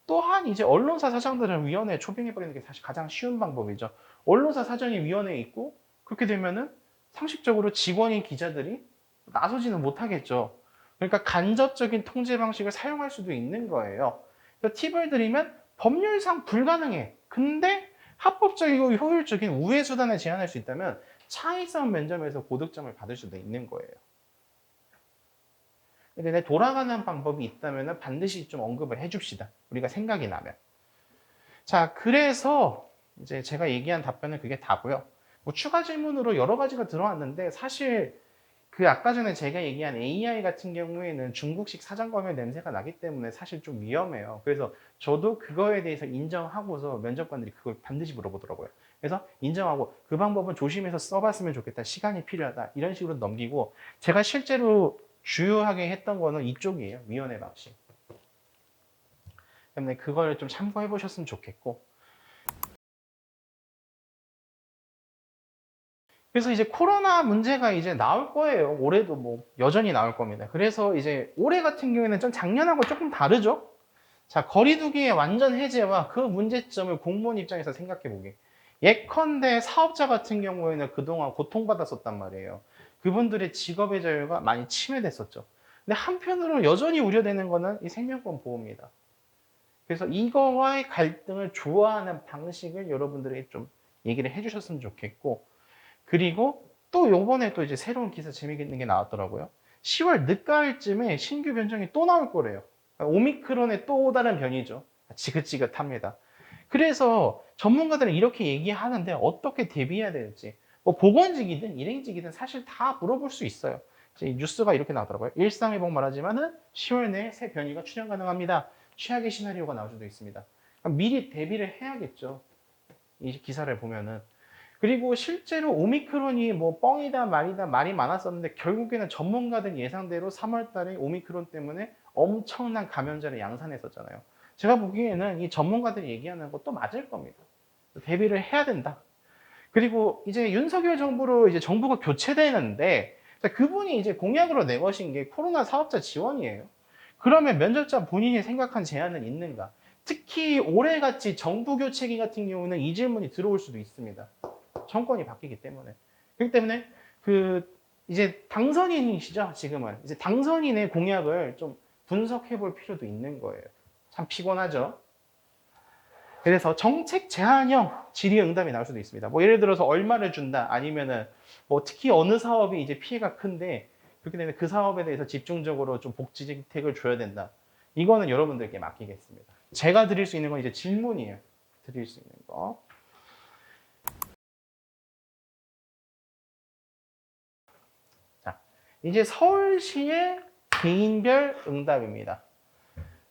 [SPEAKER 4] 또한 이제 언론사 사장들은 위원회에 초빙해버리는 게 사실 가장 쉬운 방법이죠. 언론사 사장이 위원회에 있고 그렇게 되면은 상식적으로 직원인 기자들이 나서지는 못하겠죠. 그러니까 간접적인 통제 방식을 사용할 수도 있는 거예요. 그래서 팁을 드리면 법률상 불가능해. 근데 합법적이고 효율적인 우회 수단을 제안할 수 있다면 창의성 면접에서 고득점을 받을 수도 있는 거예요. 근데 돌아가는 방법이 있다면 반드시 좀 언급을 해줍시다. 우리가 생각이 나면. 자, 그래서 이제 제가 얘기한 답변은 그게 다고요. 뭐 추가 질문으로 여러 가지가 들어왔는데 사실 그 아까 전에 제가 얘기한 AI 같은 경우에는 중국식 사전검열 냄새가 나기 때문에 사실 좀 위험해요. 그래서 저도 그거에 대해서 인정하고서 면접관들이 그걸 반드시 물어보더라고요. 그래서 인정하고 그 방법은 조심해서 써봤으면 좋겠다. 시간이 필요하다. 이런 식으로 넘기고 제가 실제로 주요하게 했던 거는 이쪽이에요. 위원회 방식. 때문에 그걸 좀 참고해 보셨으면 좋겠고. 그래서 이제 코로나 문제가 이제 나올 거예요. 올해도 뭐 여전히 나올 겁니다. 그래서 이제 올해 같은 경우에는 좀 작년하고 조금 다르죠. 자, 거리두기의 완전 해제와 그 문제점을 공무원 입장에서 생각해 보게. 예컨대 사업자 같은 경우에는 그동안 고통받았었단 말이에요. 그분들의 직업의 자유가 많이 침해됐었죠. 근데 한편으로 여전히 우려되는 거는 이 생명권 보호입니다. 그래서 이거와의 갈등을 조화하는 방식을 여러분들에게 좀 얘기를 해주셨으면 좋겠고, 그리고 또 요번에 또 이제 새로운 기사 재미있는 게 나왔더라고요. 10월 늦가을쯤에 신규 변종이 또 나올 거래요. 오미크론의 또 다른 변이죠. 지긋지긋합니다. 그래서 전문가들은 이렇게 얘기하는데 어떻게 대비해야 될지, 뭐 보건직이든 일행직이든 사실 다 물어볼 수 있어요. 이제 뉴스가 이렇게 나오더라고요. 일상회복 말하지만은 10월 내에 새 변이가 출현 가능합니다. 최악의 시나리오가 나올 수도 있습니다. 미리 대비를 해야겠죠. 이 기사를 보면은. 그리고 실제로 오미크론이 뭐 뻥이다 말이다 말이 많았었는데 결국에는 전문가들 예상대로 3월 달에 오미크론 때문에 엄청난 감염자를 양산했었잖아요. 제가 보기에는 이 전문가들이 얘기하는 것도 맞을 겁니다. 대비를 해야 된다. 그리고 이제 윤석열 정부로 이제 정부가 교체되는데 그분이 이제 공약으로 내거신 게 코로나 사업자 지원이에요. 그러면 면접자 본인이 생각한 제안은 있는가? 특히 올해같이 정부 교체기 같은 경우는 이 질문이 들어올 수도 있습니다. 정권이 바뀌기 때문에. 그렇기 때문에 이제 당선인이시죠, 지금은. 이제 당선인의 공약을 좀 분석해 볼 필요도 있는 거예요. 참 피곤하죠. 그래서 정책 제한형 질의응답이 나올 수도 있습니다. 뭐 예를 들어서 얼마를 준다, 아니면은 뭐 특히 어느 사업이 이제 피해가 큰데 그렇게 되면 그 사업에 대해서 집중적으로 좀 복지 혜택을 줘야 된다. 이거는 여러분들께 맡기겠습니다. 제가 드릴 수 있는 건 이제 질문이에요. 드릴 수 있는 거. 자, 이제 서울시의 개인별 응답입니다.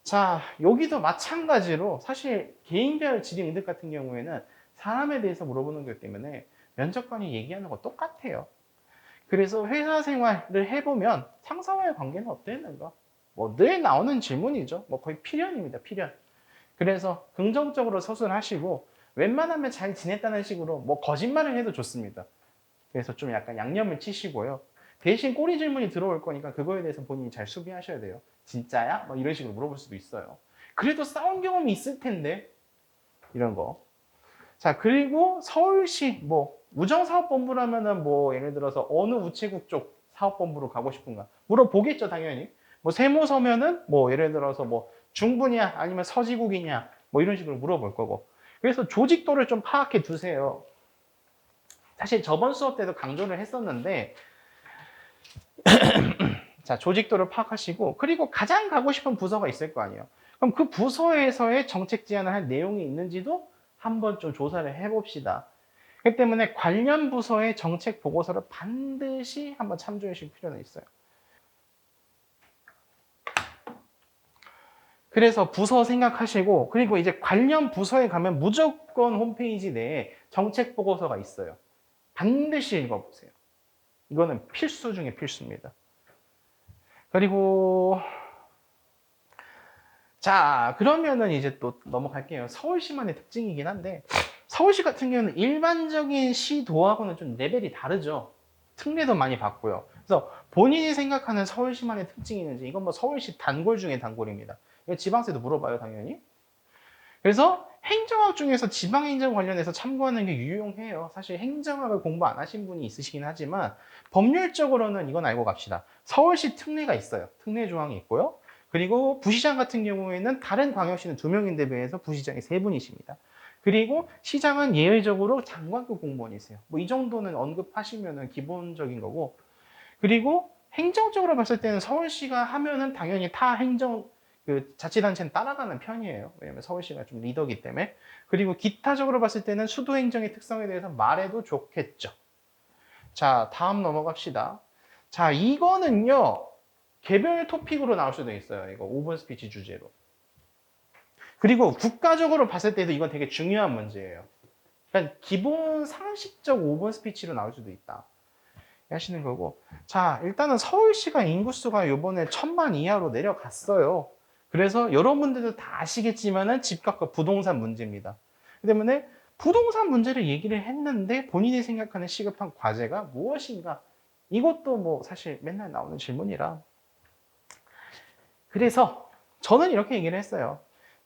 [SPEAKER 4] 자, 여기도 마찬가지로 사실 개인별 질의응답 같은 경우에는 사람에 대해서 물어보는 거기 때문에 면접관이 얘기하는 거 똑같아요. 그래서 회사 생활을 해보면 상사와의 관계는 어땠는가? 뭐 늘 나오는 질문이죠. 뭐 거의 필연입니다, 필연. 그래서 긍정적으로 서술하시고 웬만하면 잘 지냈다는 식으로 뭐 거짓말을 해도 좋습니다. 그래서 좀 약간 양념을 치시고요. 대신 꼬리 질문이 들어올 거니까 그거에 대해서 본인이 잘 수비하셔야 돼요. 진짜야? 뭐 이런 식으로 물어볼 수도 있어요. 그래도 싸운 경험이 있을 텐데 이런 거. 자, 그리고 서울시 뭐 우정사업본부라면은 뭐 예를 들어서 어느 우체국 쪽 사업본부로 가고 싶은가 물어보겠죠, 당연히. 뭐 세무서면은 뭐 예를 들어서 뭐 중부냐 아니면 서지국이냐 뭐 이런 식으로 물어볼 거고. 그래서 조직도를 좀 파악해 두세요. 사실 저번 수업 때도 강조를 했었는데 자, 조직도를 파악하시고, 그리고 가장 가고 싶은 부서가 있을 거 아니에요. 그럼 그 부서에서의 정책 제안을 할 내용이 있는지도 한번 좀 조사를 해봅시다. 그렇기 때문에 관련 부서의 정책 보고서를 반드시 한번 참조해 주실 필요는 있어요. 그래서 부서 생각하시고, 그리고 이제 관련 부서에 가면 무조건 홈페이지 내에 정책 보고서가 있어요. 반드시 읽어보세요. 이거는 필수 중에 필수입니다. 그리고 자, 그러면은 이제 또 넘어갈게요. 서울시만의 특징이긴 한데 서울시 같은 경우는 일반적인 시도하고는 좀 레벨이 다르죠. 특례도 많이 받고요. 그래서 본인이 생각하는 서울시만의 특징이 있는지, 이건 뭐 서울시 단골 중에 단골입니다. 이거 지방세도 물어봐요, 당연히. 그래서 행정학 중에서 지방행정 관련해서 참고하는 게 유용해요. 사실 행정학을 공부 안 하신 분이 있으시긴 하지만 법률적으로는 이건 알고 갑시다. 서울시 특례가 있어요. 특례 조항이 있고요. 그리고 부시장 같은 경우에는 다른 광역시는 2명인데 비해서 부시장이 3분이십니다. 그리고 시장은 예외적으로 장관급 공무원이세요. 뭐 이 정도는 언급하시면은 기본적인 거고. 그리고 행정적으로 봤을 때는 서울시가 하면은 당연히 타 행정 그 자치단체는 따라가는 편이에요. 왜냐면 서울시가 좀 리더기 때문에. 그리고 기타적으로 봤을 때는 수도 행정의 특성에 대해서 말해도 좋겠죠. 자, 다음 넘어갑시다. 자, 이거는요. 개별 토픽으로 나올 수도 있어요. 이거 5분 스피치 주제로. 그리고 국가적으로 봤을 때도 이건 되게 중요한 문제예요. 그러니까 기본 상식적 5분 스피치로 나올 수도 있다. 하시는 거고. 자, 일단은 서울시가 인구수가 요번에 1000만 이하로 내려갔어요. 그래서 여러분들도 다 아시겠지만은 집값과 부동산 문제입니다. 그 때문에 부동산 문제를 얘기를 했는데 본인이 생각하는 시급한 과제가 무엇인가? 이것도 뭐 사실 맨날 나오는 질문이라. 그래서 저는 이렇게 얘기를 했어요.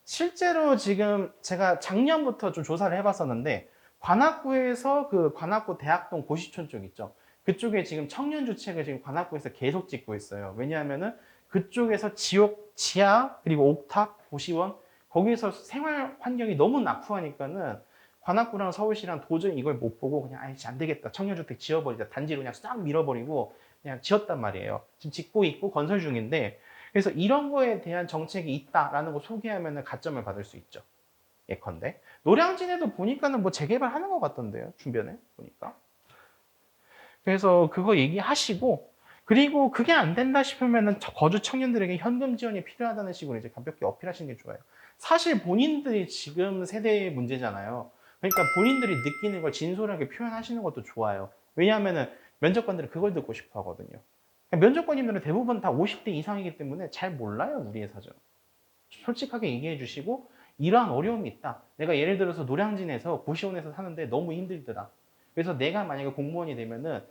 [SPEAKER 4] 실제로 지금 제가 작년부터 좀 조사를 해봤었는데 관악구에서 그 관악구 대학동 고시촌 쪽 있죠. 그쪽에 지금 청년 주택을 지금 관악구에서 계속 짓고 있어요. 왜냐하면은 그쪽에서 지하 그리고 옥탑 고시원 거기서 생활 환경이 너무 낙후하니까는 관악구랑 서울시랑 도저히 이걸 못 보고 그냥 아이씨 안 되겠다 청년 주택 지어버리자 단지로 그냥 싹 밀어버리고 그냥 지었단 말이에요. 지금 짓고 있고 건설 중인데 그래서 이런 거에 대한 정책이 있다라는 거 소개하면 가점을 받을 수 있죠. 예컨대 노량진에도 보니까는 뭐 재개발하는 것 같던데요. 주변에 보니까. 그래서 그거 얘기하시고 그리고 그게 안 된다 싶으면은 거주 청년들에게 현금 지원이 필요하다는 식으로 이제 가볍게 어필하시는 게 좋아요. 사실 본인들이 지금 세대의 문제잖아요. 그러니까 본인들이 느끼는 걸 진솔하게 표현하시는 것도 좋아요. 왜냐하면은 면접관들은 그걸 듣고 싶어 하거든요. 면접관님들은 대부분 다 50대 이상이기 때문에 잘 몰라요, 우리의 사정. 솔직하게 얘기해 주시고, 이러한 어려움이 있다. 내가 예를 들어서 노량진에서 고시원에서 사는데 너무 힘들더라. 그래서 내가 만약에 공무원이 되면은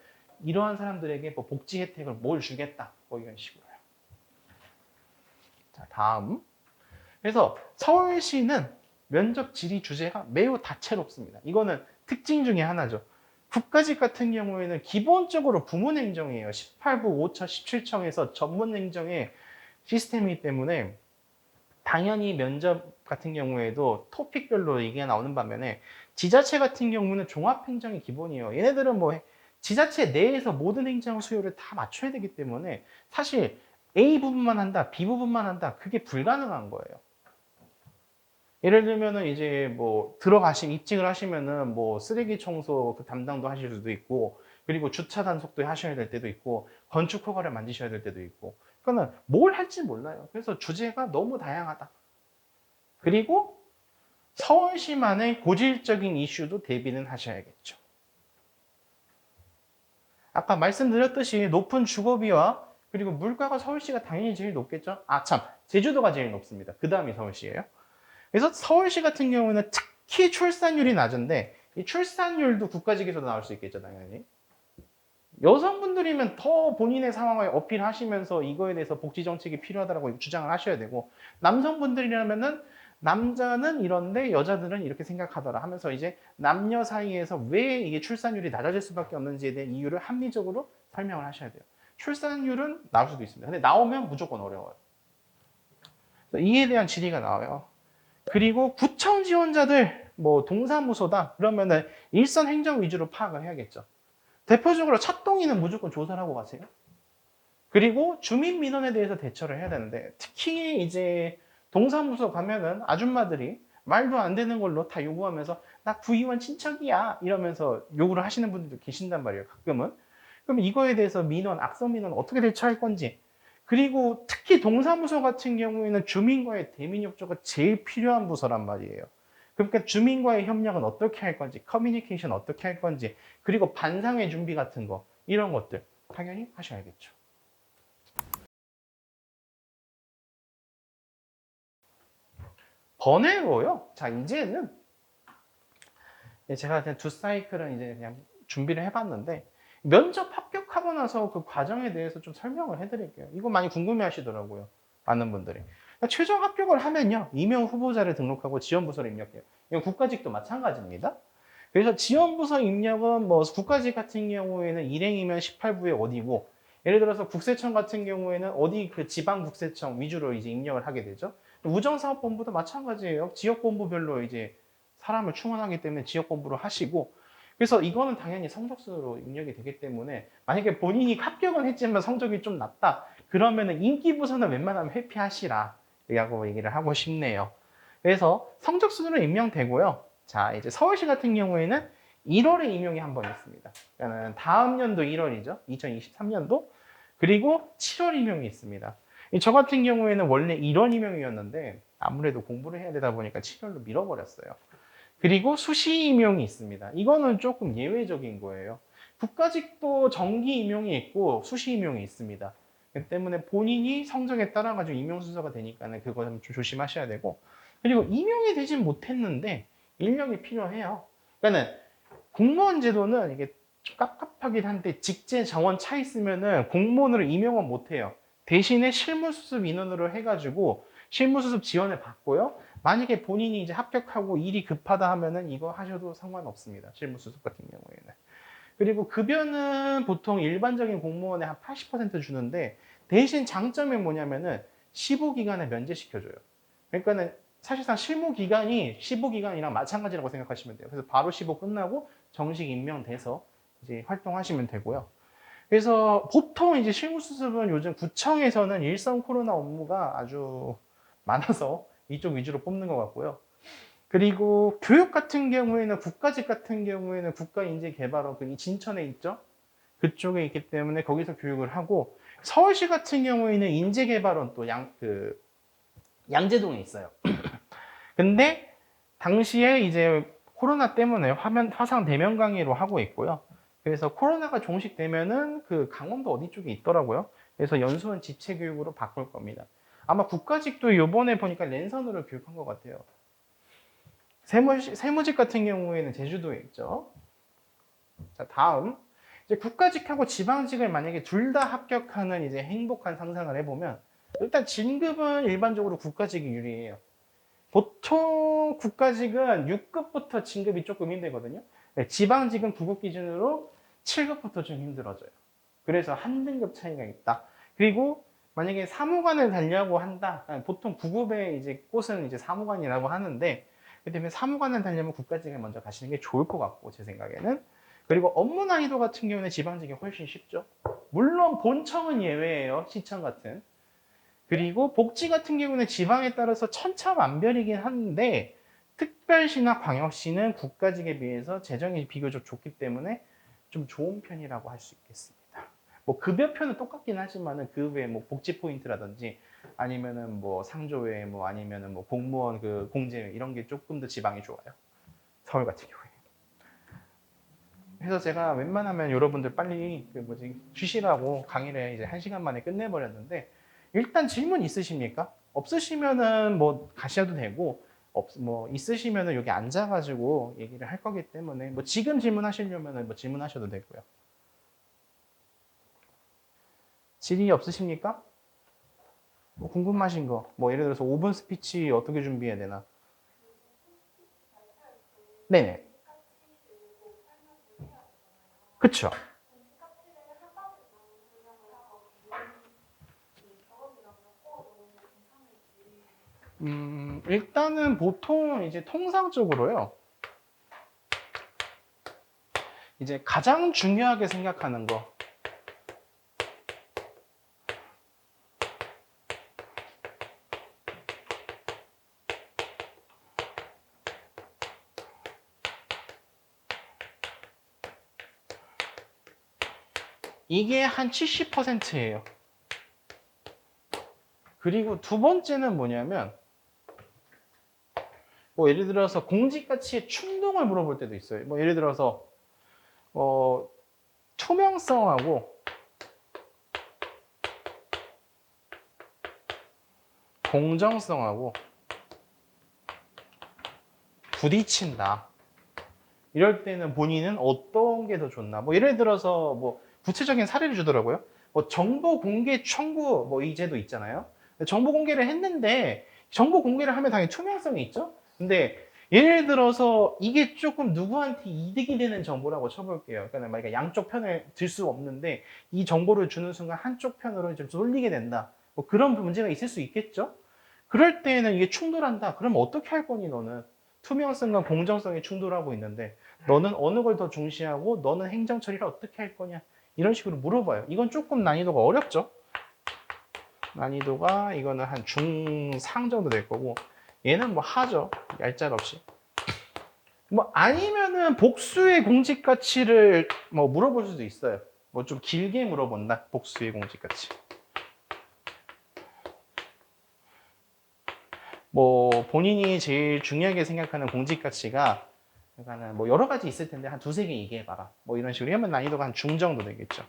[SPEAKER 4] 이러한 사람들에게 뭐 복지 혜택을 뭘 주겠다. 뭐 이런 식으로요. 자, 다음. 그래서 서울시는 면접 질의 주제가 매우 다채롭습니다. 이거는 특징 중에 하나죠. 국가직 같은 경우에는 기본적으로 부문행정이에요. 18부, 5차, 17청에서 전문행정의 시스템이기 때문에 당연히 면접 같은 경우에도 토픽별로 얘기가 나오는 반면에 지자체 같은 경우는 종합행정이 기본이에요. 얘네들은 뭐 지자체 내에서 모든 행정 수요를 다 맞춰야 되기 때문에 사실 A 부분만 한다, B 부분만 한다, 그게 불가능한 거예요. 예를 들면은 이제 뭐 입직을 하시면은 뭐 쓰레기 청소 그 담당도 하실 수도 있고, 그리고 주차 단속도 하셔야 될 때도 있고, 건축 허가를 만지셔야 될 때도 있고, 그러니까 뭘 할지 몰라요. 그래서 주제가 너무 다양하다. 그리고 서울시만의 고질적인 이슈도 대비는 하셔야겠죠. 아까 말씀드렸듯이 높은 주거비와 그리고 물가가 서울시가 당연히 제일 높겠죠. 아 참, 제주도가 제일 높습니다. 그 다음이 서울시예요. 그래서 서울시 같은 경우는 특히 출산율이 낮은데 이 출산율도 국가직에서도 나올 수 있겠죠, 당연히. 여성분들이면 더 본인의 상황을 어필하시면서 이거에 대해서 복지 정책이 필요하다고 주장을 하셔야 되고, 남성분들이라면은 남자는 이런데 여자들은 이렇게 생각하더라 하면서 이제 남녀 사이에서 왜 이게 출산율이 낮아질 수밖에 없는지에 대한 이유를 합리적으로 설명을 하셔야 돼요. 출산율은 나올 수도 있습니다. 근데 나오면 무조건 어려워요. 이에 대한 질의가 나와요. 그리고 구청 지원자들 뭐 동사무소다 그러면은 일선 행정 위주로 파악을 해야겠죠. 대표적으로 찻동이는 무조건 조사를 하고 가세요. 그리고 주민 민원에 대해서 대처를 해야 되는데 특히 이제 동사무소 가면은 아줌마들이 말도 안 되는 걸로 다 요구하면서 나 구의원 친척이야 이러면서 요구를 하시는 분들도 계신단 말이에요. 가끔은. 그럼 이거에 대해서 악성 민원 어떻게 대처할 건지, 그리고 특히 동사무소 같은 경우에는 주민과의 대면 협조가 제일 필요한 부서란 말이에요. 그러니까 주민과의 협력은 어떻게 할 건지, 커뮤니케이션 어떻게 할 건지, 그리고 반상회 준비 같은 거, 이런 것들 당연히 하셔야겠죠. 번외로요. 자, 이제는 제가 그냥 두 사이클은 이제 그냥 준비를 해봤는데, 면접 합격하고 나서 그 과정에 대해서 좀 설명을 해드릴게요. 이거 많이 궁금해 하시더라고요. 많은 분들이. 그러니까 최종 합격을 하면요. 임용 후보자를 등록하고 지원부서를 입력해요. 이건 국가직도 마찬가지입니다. 그래서 지원부서 입력은 뭐 국가직 같은 경우에는 일행이면 18부에 어디고, 예를 들어서 국세청 같은 경우에는 어디 그 지방국세청 위주로 이제 입력을 하게 되죠. 우정사업본부도 마찬가지예요. 지역본부별로 이제 사람을 충원하기 때문에 지역 공부를 하시고, 그래서 이거는 당연히 성적순으로 입력이 되기 때문에 만약에 본인이 합격은 했지만 성적이 좀 낮다 그러면은 인기부서는 웬만하면 회피하시라 라고 얘기를 하고 싶네요. 그래서 성적순으로 임명되고요. 자, 이제 서울시 같은 경우에는 1월에 임용이 한 번 있습니다. 그러니까 다음 연도 1월이죠. 2023년도. 그리고 7월 임용이 있습니다. 저 같은 경우에는 원래 1월 임용이었는데 아무래도 공부를 해야 되다 보니까 7월로 밀어버렸어요. 그리고 수시 임용이 있습니다. 이거는 조금 예외적인 거예요. 국가직도 정기 임용이 있고 수시 임용이 있습니다. 그 때문에 본인이 성적에 따라 가지고 임용 순서가 되니까는 그거 좀 조심하셔야 되고, 그리고 임용이 되진 못했는데 인력이 필요해요. 그러니까는 공무원 제도는 이게 좀 깝깝하긴 한데 직제 정원 차 있으면은 공무원으로 임용은 못해요. 대신에 실무수습 인원으로 해가지고 실무수습 지원을 받고요. 만약에 본인이 이제 합격하고 일이 급하다 하면은 이거 하셔도 상관없습니다. 실무수습 같은 경우에는. 그리고 급여는 보통 일반적인 공무원의 한 80% 주는데 대신 장점이 뭐냐면은 15기간을 면제시켜줘요. 그러니까는 사실상 실무 기간이 15기간이랑 마찬가지라고 생각하시면 돼요. 그래서 바로 15 끝나고 정식 임명돼서 이제 활동하시면 되고요. 그래서 보통 이제 실무수습은 요즘 구청에서는 일선 코로나 업무가 아주 많아서 이쪽 위주로 뽑는 것 같고요. 그리고 교육 같은 경우에는 국가직 같은 경우에는 국가인재개발원 그 진천에 있죠. 그쪽에 있기 때문에 거기서 교육을 하고, 서울시 같은 경우에는 인재개발원 또 양재동에 있어요. 근데 당시에 이제 코로나 때문에 화상 대면 강의로 하고 있고요. 그래서 코로나가 종식되면은 그 강원도 어디 쪽에 있더라고요. 그래서 연수원 지체 교육으로 바꿀 겁니다. 아마 국가직도 요번에 보니까 랜선으로 교육한 것 같아요. 세무직 같은 경우에는 제주도에 있죠. 자, 다음. 이제 국가직하고 지방직을 만약에 둘 다 합격하는 이제 행복한 상상을 해보면, 일단 진급은 일반적으로 국가직이 유리해요. 보통 국가직은 6급부터 진급이 조금 힘들거든요. 네, 지방직은 9급 기준으로 7급부터 좀 힘들어져요. 그래서 한 등급 차이가 있다. 그리고 만약에 사무관을 달려고 한다. 보통 9급의 이제 꽃은 이제 사무관이라고 하는데, 그 때문에 사무관을 달려면 국가직을 먼저 가시는 게 좋을 것 같고, 제 생각에는. 그리고 업무 난이도 같은 경우는 지방직이 훨씬 쉽죠. 물론 본청은 예외예요. 시청 같은. 그리고 복지 같은 경우는 지방에 따라서 천차만별이긴 한데, 특별시나 광역시는 국가직에 비해서 재정이 비교적 좋기 때문에 좀 좋은 편이라고 할 수 있겠습니다. 뭐 급여표는 똑같긴 하지만은 그 외에 뭐 복지 포인트라든지 아니면은 뭐 상조회 뭐 아니면은 뭐 공무원 그 공제 이런 게 조금 더 지방이 좋아요. 서울 같은 경우에. 그래서 제가 웬만하면 여러분들 빨리 그 뭐지 쉬시라고 강의를 이제 1시간 만에 끝내버렸는데, 일단 질문 있으십니까? 없으시면은 뭐 가셔도 되고, 뭐 있으시면은 여기 앉아가지고 얘기를 할 거기 때문에 뭐 지금 질문하시려면은 뭐 질문하셔도 되고요. 질의 없으십니까? 뭐 궁금하신 거, 뭐 예를 들어서 5분 스피치 어떻게 준비해야 되나? 네네. 그쵸? 일단은 보통 이제 통상적으로요. 이제 가장 중요하게 생각하는 거. 이게 한 70%예요. 그리고 두 번째는 뭐냐면, 뭐 예를 들어서 공직 가치의 충동을 물어볼 때도 있어요. 뭐 예를 들어서 투명성하고 공정성하고 부딪힌다. 이럴 때는 본인은 어떤 게 더 좋나? 뭐 예를 들어서 뭐 구체적인 사례를 주더라고요. 뭐 정보 공개 청구 뭐 이 제도 있잖아요. 정보 공개를 했는데 정보 공개를 하면 당연히 투명성이 있죠. 근데 예를 들어서 이게 조금 누구한테 이득이 되는 정보라고 쳐볼게요. 그러니까 만약에 양쪽 편을 들 수 없는데 이 정보를 주는 순간 한쪽 편으로 좀 쏠리게 된다. 뭐 그런 문제가 있을 수 있겠죠. 그럴 때에는 이게 충돌한다. 그럼 어떻게 할 거니 너는? 투명성과 공정성이 충돌하고 있는데 너는 어느 걸 더 중시하고 너는 행정 처리를 어떻게 할 거냐 이런 식으로 물어봐요. 이건 조금 난이도가 어렵죠. 난이도가 이거는 한 중상 정도 될 거고 얘는 뭐 하죠. 얄짤없이. 뭐 아니면은 복수의 공직 가치를 뭐 물어볼 수도 있어요. 뭐 좀 길게 물어본다. 복수의 공직 가치. 뭐 본인이 제일 중요하게 생각하는 공직 가치가 그러니까는 뭐 여러 가지 있을 텐데 한 두세 개 얘기해 봐라. 뭐 이런 식으로 하면 난이도가 한 중 정도 되겠죠.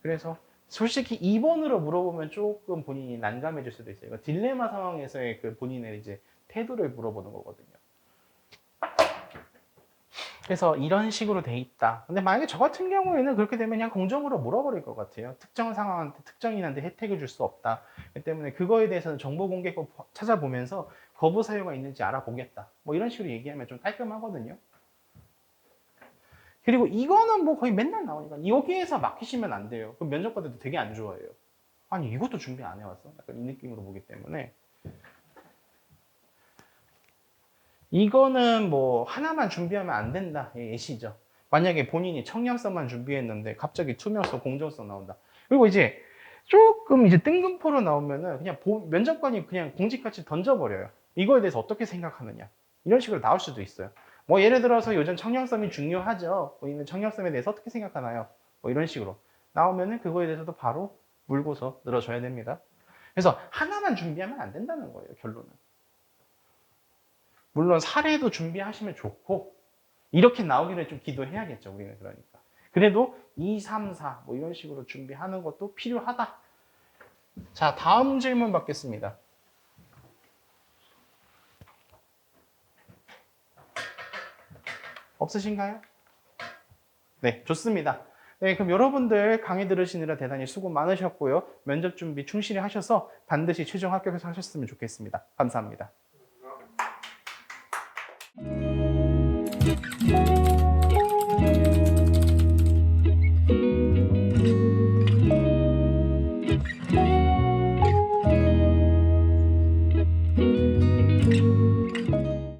[SPEAKER 4] 그래서 솔직히 2번으로 물어보면 조금 본인이 난감해질 수도 있어요. 이거 딜레마 상황에서의 그 본인의 이제 태도를 물어보는 거거든요. 그래서 이런 식으로 돼 있다. 근데 만약에 저 같은 경우에는 그렇게 되면 그냥 공정으로 물어버릴 것 같아요. 특정 상황한테, 특정인한테 혜택을 줄 수 없다. 그렇기 때문에 그거에 대해서는 정보공개법 찾아보면서 거부 사유가 있는지 알아보겠다. 뭐 이런 식으로 얘기하면 좀 깔끔하거든요. 그리고 이거는 뭐 거의 맨날 나오니까 여기에서 막히시면 안 돼요. 그럼 면접관들도 되게 안 좋아해요. 아니 이것도 준비 안 해왔어? 약간 이 느낌으로 보기 때문에 이거는 뭐 하나만 준비하면 안 된다 예시죠. 만약에 본인이 청량성만 준비했는데 갑자기 투명성, 공정성 나온다. 그리고 이제 조금 이제 뜬금포로 나오면은 그냥 면접관이 그냥 공직같이 던져버려요. 이거에 대해서 어떻게 생각하느냐 이런 식으로 나올 수도 있어요. 뭐 예를 들어서 요즘 청량성이 중요하죠. 뭐 이는 청량성에 대해서 어떻게 생각하나요? 뭐 이런 식으로 나오면은 그거에 대해서도 바로 물고서 늘어줘야 됩니다. 그래서 하나만 준비하면 안 된다는 거예요, 결론은. 물론 사례도 준비하시면 좋고 이렇게 나오기를 좀 기도해야겠죠, 우리는. 그러니까 그래도 2, 3, 4 뭐 이런 식으로 준비하는 것도 필요하다. 자, 다음 질문 받겠습니다. 없으신가요? 네, 좋습니다. 네, 그럼 여러분들 강의 들으시느라 대단히 수고 많으셨고요. 면접 준비 충실히 하셔서 반드시 최종 합격해서 하셨으면 좋겠습니다. 감사합니다.